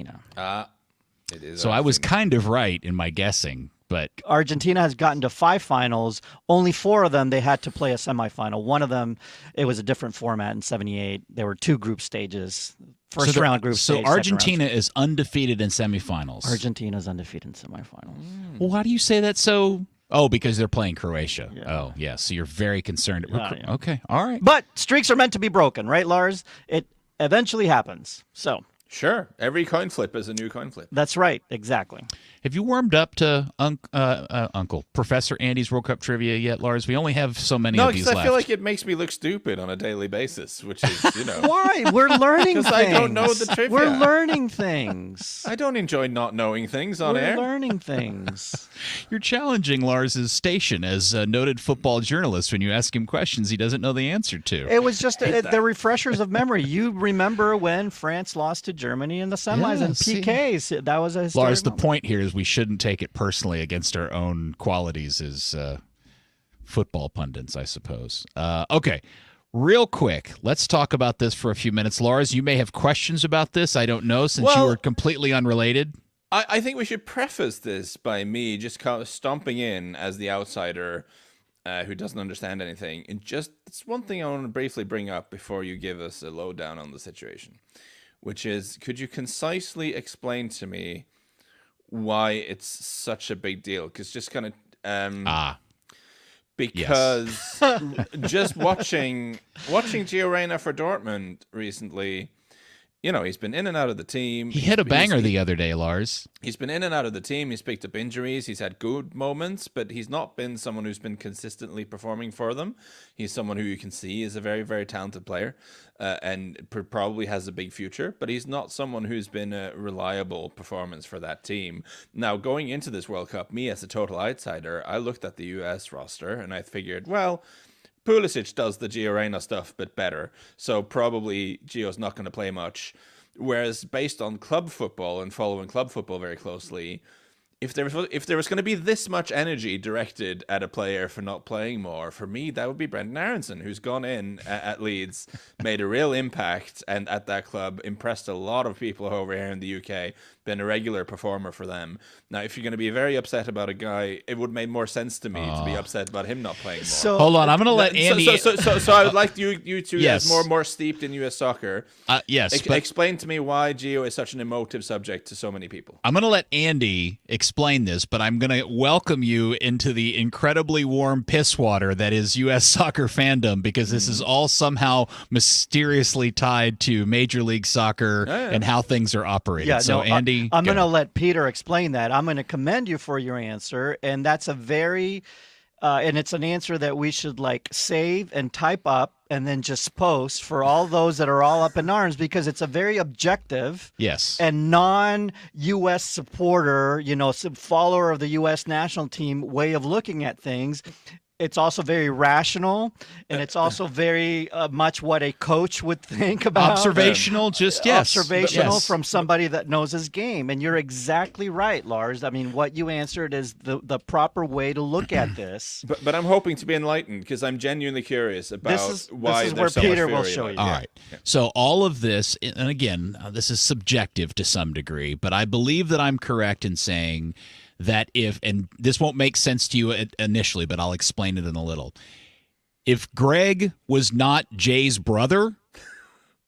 It is. So I was kind of right in my guessing, but Argentina has gotten to 5 finals. Only 4 of them they had to play a semifinal. One of them, it was a different format in '78. There were 2 group stages. First round group stage. So Argentina is undefeated in semifinals. Argentina's undefeated in semifinals. Well, why do you say that so? Oh, because they're playing Croatia. Yeah. Oh, yeah. So you're very concerned. Okay. All right. But streaks are meant to be broken, right, Lars? It eventually happens. So Sure. Every coin flip is a new coin flip. That's right. Exactly. Have you warmed up to Uncle Professor Andy's World Cup trivia yet, Lars? We only have so many of these left. No, because I feel like it makes me look stupid on a daily basis, which is, Why? We're learning things. Because I don't know the trivia. We're learning things. I don't enjoy not knowing things on air. We're learning things. You're challenging Lars's station as a noted football journalist. When you ask him questions he doesn't know the answer to. It was just the refreshers of memory. You remember when France lost to Germany in the semis and PKs. That was a historic Lars, the moment. point here is we shouldn't take it personally against our own qualities as football pundits, I suppose. Okay, real quick, let's talk about this for a few minutes. Lars, you may have questions about this. I don't know, since you were completely unrelated. I think we should preface this by me just kind of stomping in as the outsider who doesn't understand anything. And just it's one thing I want to briefly bring up before you give us a lowdown on the situation, which is, could you concisely explain to me why it's such a big deal? Because just kind of because just watching Gio Reyna for Dortmund recently, he's been in and out of the team. He hit a banger the other day, Lars. He's been in and out of the team. He's picked up injuries. He's had good moments, but he's not been someone who's been consistently performing for them. He's someone who you can see is a very, very talented player and probably has a big future, but he's not someone who's been a reliable performance for that team. Now, going into this World Cup, me as a total outsider, I looked at the US roster and I figured, well, Pulisic does the Gio Reyna stuff, but better. So probably Gio's not going to play much. Whereas based on club football and following club football very closely, if there was going to be this much energy directed at a player for not playing more, for me, that would be Brendan Aronson, who's gone in at Leeds, made a real impact, and at that club impressed a lot of people over here in the UK, been a regular performer for them. Now, if you're going to be very upset about a guy, it would make more sense to me to be upset about him not playing more. So, hold on, I'm going to let Andy. So I would like you two Yes. guys more steeped in US soccer. Yes, Explain to me why Gio is such an emotive subject to so many people. I'm going to let Andy explain this, but I'm going to welcome you into the incredibly warm piss water that is U.S. soccer fandom, because this is all somehow mysteriously tied to Major League Soccer and how things are operated. Yeah, so, no, Andy, I'm going to let Peter explain that. I'm going to commend you for your answer, and that's a very and it's an answer that we should save and type up and then just post for all those that are all up in arms, because it's a very objective and non-U.S. supporter, follower of the U.S. national team way of looking at things. It's also very rational, and it's also very much what a coach would think about. Observational, Observational from somebody that knows his game. And you're exactly right, Lars. I mean, what you answered is the proper way to look at this. But I'm hoping to be enlightened, because I'm genuinely curious about why this is there's where so Peter much will fury show about you. it. All right. So all of this, and again, this is subjective to some degree, but I believe that I'm correct in saying that and this won't make sense to you initially, but I'll explain it in a little. If Greg was not Jay's brother,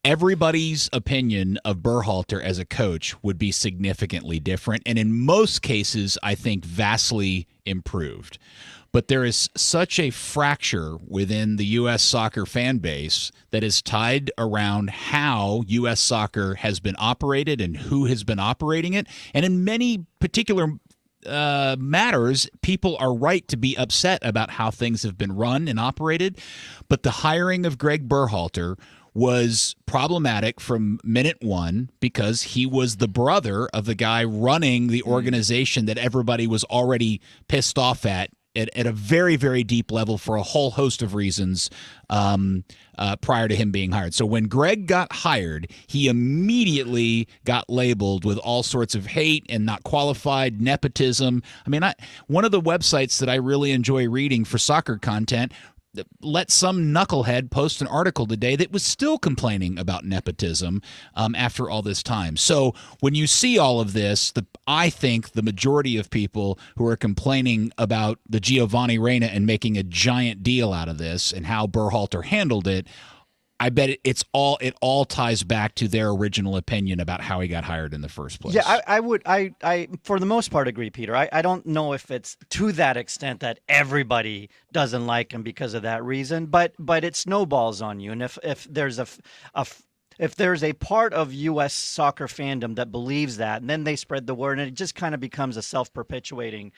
everybody's opinion of Berhalter as a coach would be significantly different, and in most cases, I think vastly improved. But there is such a fracture within the U.S. soccer fan base that is tied around how U.S. soccer has been operated and who has been operating it. And in many particular matters, people are right to be upset about how things have been run and operated. But the hiring of Greg Berhalter was problematic from minute one, because he was the brother of the guy running the organization that everybody was already pissed off at a very, very deep level for a whole host of reasons prior to him being hired. So when Greg got hired, he immediately got labeled with all sorts of hate and not qualified, nepotism. I mean, one of the websites that I really enjoy reading for soccer content let some knucklehead post an article today that was still complaining about nepotism after all this time. So when you see all of this, I think the majority of people who are complaining about the Giovanni Reyna and making a giant deal out of this and how Berhalter handled it, I bet it all ties back to their original opinion about how he got hired in the first place. Yeah, I for the most part agree, Peter. I don't know if it's to that extent that everybody doesn't like him because of that reason, but it snowballs on you. And if there's if there's a part of U.S. soccer fandom that believes that, and then they spread the word, and it just kind of becomes a self-perpetuating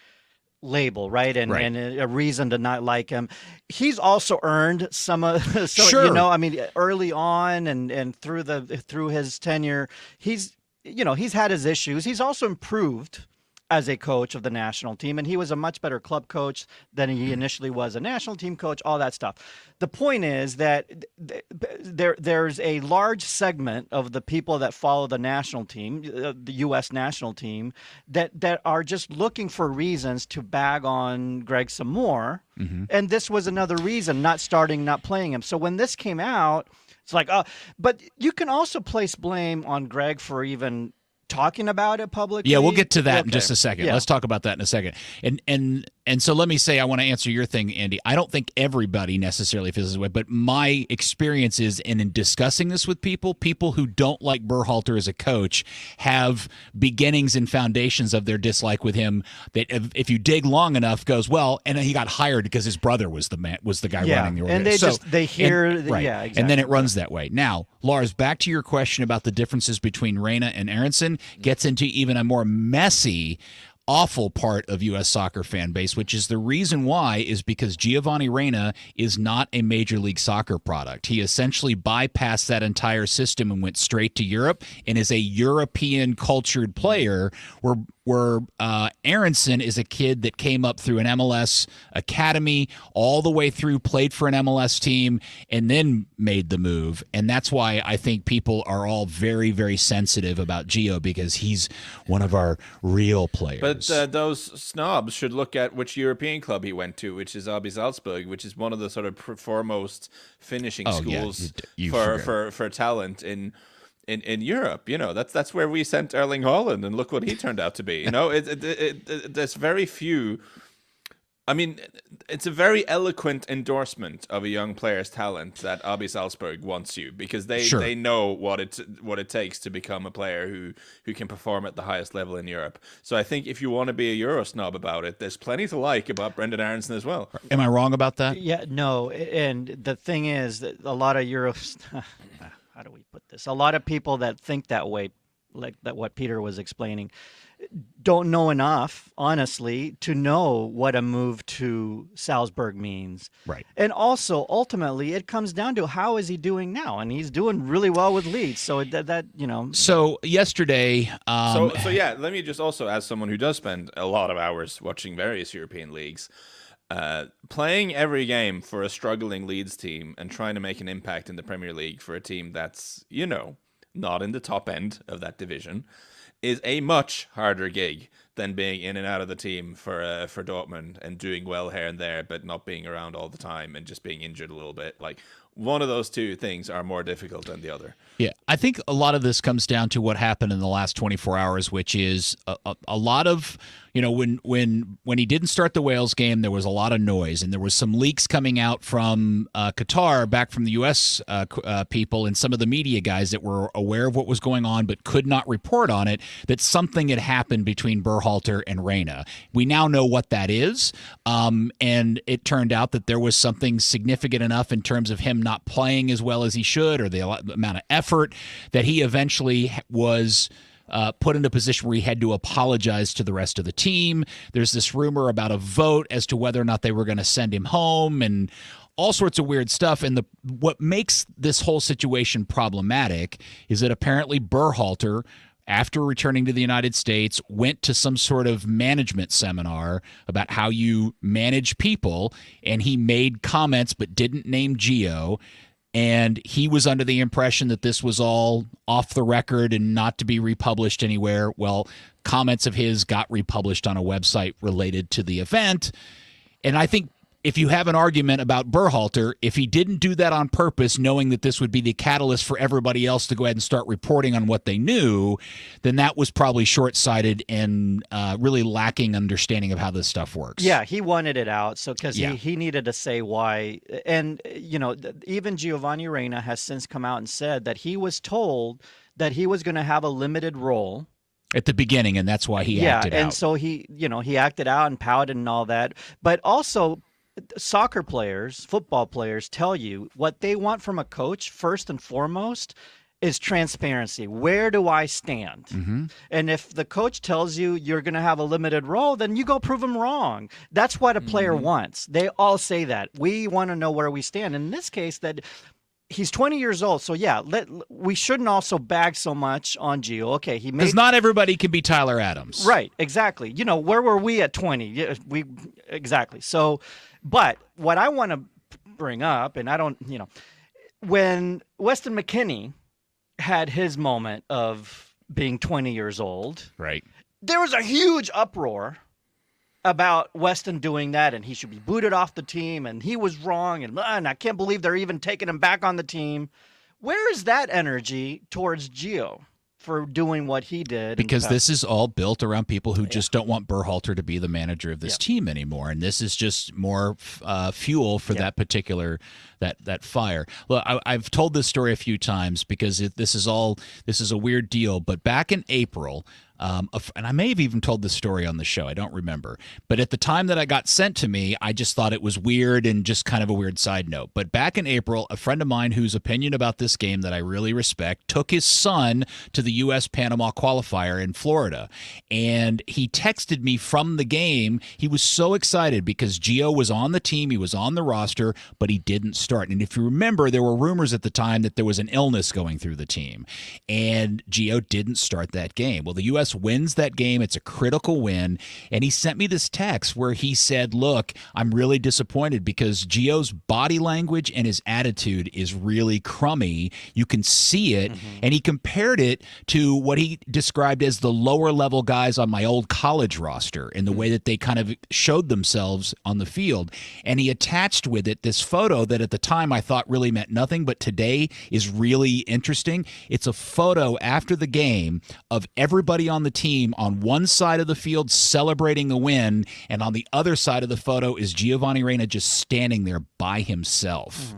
label, right? And a reason to not like him. He's also earned some of Sure. I mean, early on and through his tenure, he's had his issues. He's also improved as a coach of the national team, and he was a much better club coach than he initially was a national team coach, all that stuff. The point is that there's a large segment of the people that follow the national team, the U.S. national team, that are just looking for reasons to bag on Greg some more. Mm-hmm. And this was another reason, not playing him. So when this came out, it's like, but you can also place blame on Greg for even talking about it publicly. Yeah, we'll get to that in just a second. Yeah. Let's talk about that in a second. And so let me say, I want to answer your thing, Andy. I don't think everybody necessarily feels this way, but my experience is, in discussing this with people who don't like Berhalter as a coach have beginnings and foundations of their dislike with him that, if you dig long enough, goes, well, and he got hired because his brother was the guy running the organization. And they hear, right. Yeah, exactly. And then it runs that way. Now, Lars, back to your question about the differences between Reyna and Aronson, gets into even a more messy, awful part of U.S. soccer fan base, which is the reason why is because Giovanni Reyna is not a Major League Soccer product. He essentially bypassed that entire system and went straight to Europe and is a European cultured player, where Aronson is a kid that came up through an MLS academy all the way through, played for an MLS team, and then made the move. And that's why I think people are all very, very sensitive about Gio, because he's one of our real players. But those snobs should look at which European club he went to, which is RB Salzburg, which is one of the sort of foremost finishing schools for talent in Europe. That's where we sent Erling Haaland, and look what he turned out to be. There's very few. I mean, it's a very eloquent endorsement of a young player's talent that RB Salzburg wants you, because they know what it takes to become a player who can perform at the highest level in Europe. So I think if you want to be a Euro snob about it, there's plenty to like about Brendan Aronson as well. Am I wrong about that? Yeah, no. And the thing is that a lot of how do we put this? A lot of people that think that way, like that what Peter was explaining, don't know enough, honestly, to know what a move to Salzburg means. Right. And also, ultimately, it comes down to how is he doing now? And he's doing really well with Leeds. So So yesterday. So yeah, let me just also, as someone who does spend a lot of hours watching various European leagues, playing every game for a struggling Leeds team and trying to make an impact in the Premier League for a team that's, not in the top end of that division is a much harder gig than being in and out of the team for Dortmund and doing well here and there, but not being around all the time and just being injured a little bit. Like, one of those two things are more difficult than the other. Yeah, I think a lot of this comes down to what happened in the last 24 hours, which is a lot of, when he didn't start the Wales game, there was a lot of noise, and there was some leaks coming out from Qatar, back from the U.S. People and some of the media guys that were aware of what was going on but could not report on it, that something had happened between Berhalter and Reyna. We now know what that is, and it turned out that there was something significant enough in terms of him not playing as well as he should, or the amount of effort, that he eventually was put in a position where he had to apologize to the rest of the team. There's this rumor about a vote as to whether or not they were going to send him home, and all sorts of weird stuff. And what makes this whole situation problematic is that apparently Berhalter, after returning to the United States, went to some sort of management seminar about how you manage people, and he made comments but didn't name Gio. And he was under the impression that this was all off the record and not to be republished anywhere. Well, comments of his got republished on a website related to the event. And I think if you have an argument about Berhalter, if he didn't do that on purpose, knowing that this would be the catalyst for everybody else to go ahead and start reporting on what they knew, then that was probably short-sighted and really lacking understanding of how this stuff works. Yeah, he wanted it out, so because he needed to say why. And, even Giovanni Reyna has since come out and said that he was told that he was going to have a limited role at the beginning, and that's why he acted out. Yeah, and so he acted out and pouted and all that. But also, soccer players, football players tell you what they want from a coach first and foremost is transparency. Where do I stand? Mm-hmm. And if the coach tells you you're going to have a limited role, then you go prove them wrong. That's what a player wants. They all say that. We want to know where we stand. In this case, that he's 20 years old. So, yeah, we shouldn't also bag so much on Gio. Okay, he made... Because not everybody can be Tyler Adams. Right, exactly. Where were we at 20? Exactly. So, but what I want to bring up, and I don't, when Weston McKennie had his moment of being 20 years old, right, there was a huge uproar about Weston doing that, and he should be booted off the team, and he was wrong, and I can't believe they're even taking him back on the team. Where is that energy towards Gio for doing what he did? Because this is all built around people who just don't want Berhalter to be the manager of this team anymore, and this is just more fuel for that particular that fire. Look, I've told this story a few times because this is a weird deal. But back in April. And I may have even told this story on the show. I don't remember. But at the time that I got sent to me, I just thought it was weird and just kind of a weird side note. But back in April, a friend of mine whose opinion about this game that I really respect took his son to the U.S.-Panama qualifier in Florida. And he texted me from the game. He was so excited because Gio was on the team. He was on the roster, but he didn't start. And if you remember, there were rumors at the time that there was an illness going through the team. And Gio didn't start that game. Well, the U.S. wins that game. It's a critical win. And he sent me this text where he said, look, I'm really disappointed because Gio's body language and his attitude is really crummy. You can see it. And he compared it to what he described as the lower level guys on my old college roster in the way that they kind of showed themselves on the field. And he attached with it this photo that at the time I thought really meant nothing, but today is really interesting. It's a photo after the game of everybody on the team on one side of the field celebrating the win, and on the other side of the photo is Giovanni Reyna just standing there by himself.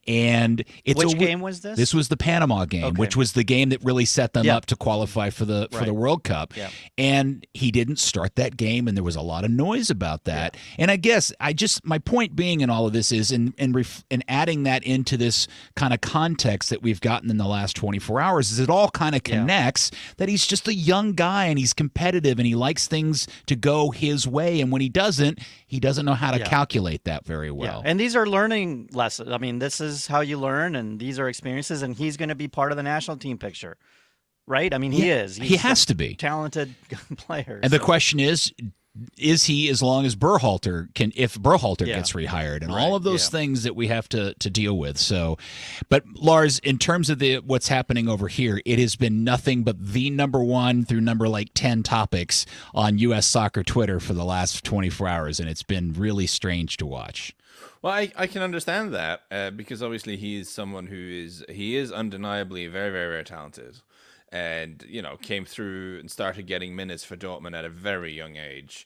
And it's which game was this? This was the Panama game, which was the game that really set them up to qualify for the World Cup. And he didn't start that game, and there was a lot of noise about that. And I guess my point being in all of this is in adding that into this kind of context that we've gotten in the last 24 hours is it all kind of connects that he's just a young guy and he's competitive and he likes things to go his way, and when he doesn't know how to calculate that very well. And these are learning lessons. I mean, this is how you learn, and these are experiences, and he's going to be part of the national team picture, right? I mean, he is. He has to be. Talented player. And the question is he, as long as Berhalter if Berhalter gets rehired, and all of those things that we have to deal with. So, but Lars, in terms of what's happening over here, it has been nothing but the number 1 through number 10 topics on U.S. soccer Twitter for the last 24 hours, and it's been really strange to watch. Well, I can understand that because obviously he is someone who is undeniably very, very, very talented. And, came through and started getting minutes for Dortmund at a very young age.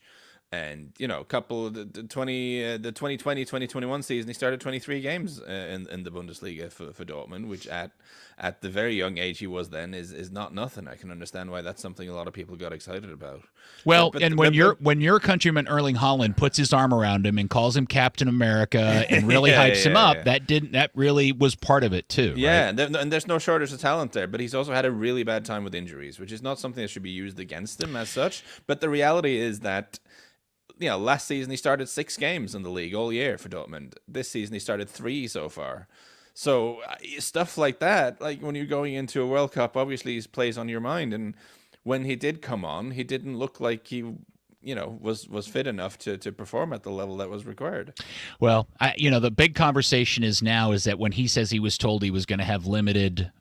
And, the 2020-2021 season, he started 23 games in the Bundesliga for Dortmund, which at the very young age he was then is not nothing. I can understand why that's something a lot of people got excited about. Well, when your countryman Erling Haaland puts his arm around him and calls him Captain America and really hypes him up, that really was part of it too. Yeah, right? and there's no shortage of talent there, but he's also had a really bad time with injuries, which is not something that should be used against him as such. But the reality is that last season he started 6 games in the league all year for Dortmund. This season he started 3 so far. So stuff like that, like when you're going into a World Cup, obviously he plays on your mind. And when he did come on, he didn't look like he was fit enough to perform at the level that was required. Well, the big conversation is that when he says he was told he was going to have limited,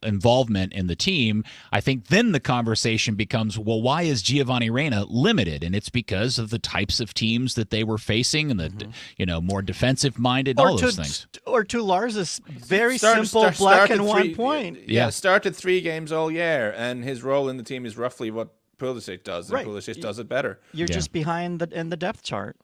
involvement in the team, I think then the conversation becomes, well, why is Giovanni Reyna limited? And it's because of the types of teams that they were facing and the, more defensive-minded, all those things. Or to Lars's very simple black and white point. Started 3 games all year, and his role in the team is roughly what Pulisic does, and Pulisic does it better. You're just behind in the depth chart.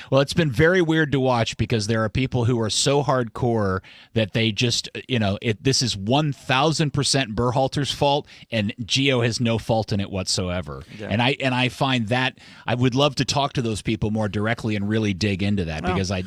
Well, it's been very weird to watch because there are people who are so hardcore that they just, this is 1,000% Berhalter's fault, and Gio has no fault in it whatsoever. Yeah. And I find that I would love to talk to those people more directly and really dig into that because I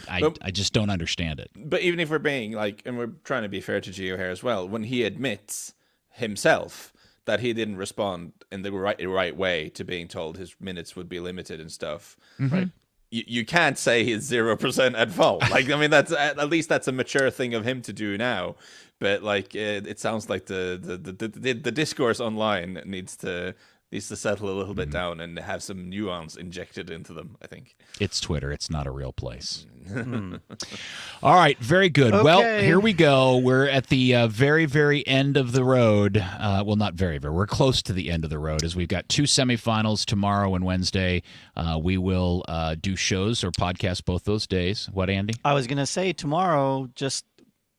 just don't understand it. But even if we're being and we're trying to be fair to Gio here as well, when he admits himself that he didn't respond in the right way to being told his minutes would be limited and stuff, right? You can't say he's 0% at fault. That's at least that's a mature thing of him to do now. But it sounds like the discourse online needs to settle a little bit down and have some nuance injected into them, I think. It's Twitter. It's not a real place. All right. Very good. Okay. Well, here we go. We're at the very, very end of the road. Well, not very, very. We're close to the end of the road as we've got 2 semifinals tomorrow and Wednesday. We will do shows or podcasts both those days. What, Andy? I was going to say tomorrow, just,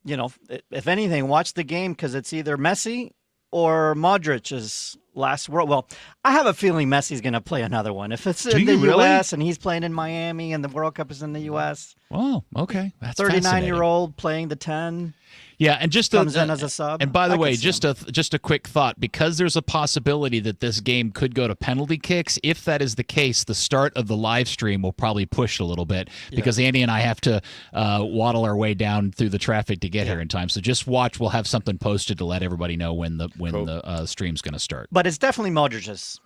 if anything, watch the game because it's either Messi or Modric's last World. Well, I have a feeling Messi's going to play another one. If it's in the U.S. and he's playing in Miami and the World Cup is in the U.S. Oh, okay. That's 39-year-old playing the 10. Yeah, and just comes in as a sub. And by the way, just a quick thought, because there's a possibility that this game could go to penalty kicks. If that is the case, the start of the live stream will probably push a little bit because Andy and I have to waddle our way down through the traffic to get here in time. So just watch. We'll have something posted to let everybody know when the stream's going to start. But it's definitely Modric's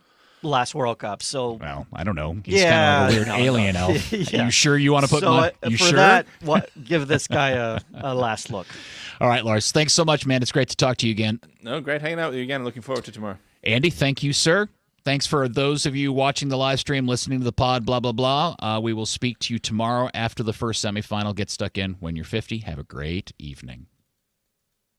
last World Cup. So well, I don't know. He's kind of a weird alien elf. Are you sure you want to put you for sure? That, give this guy a last look. All right, Lars. Thanks so much, man. It's great to talk to you again. No, great hanging out with you again. Looking forward to tomorrow. Andy, thank you, sir. Thanks for those of you watching the live stream, listening to the pod, blah, blah, blah. We will speak to you tomorrow after the first semifinal. Get stuck in when you're 50. Have a great evening.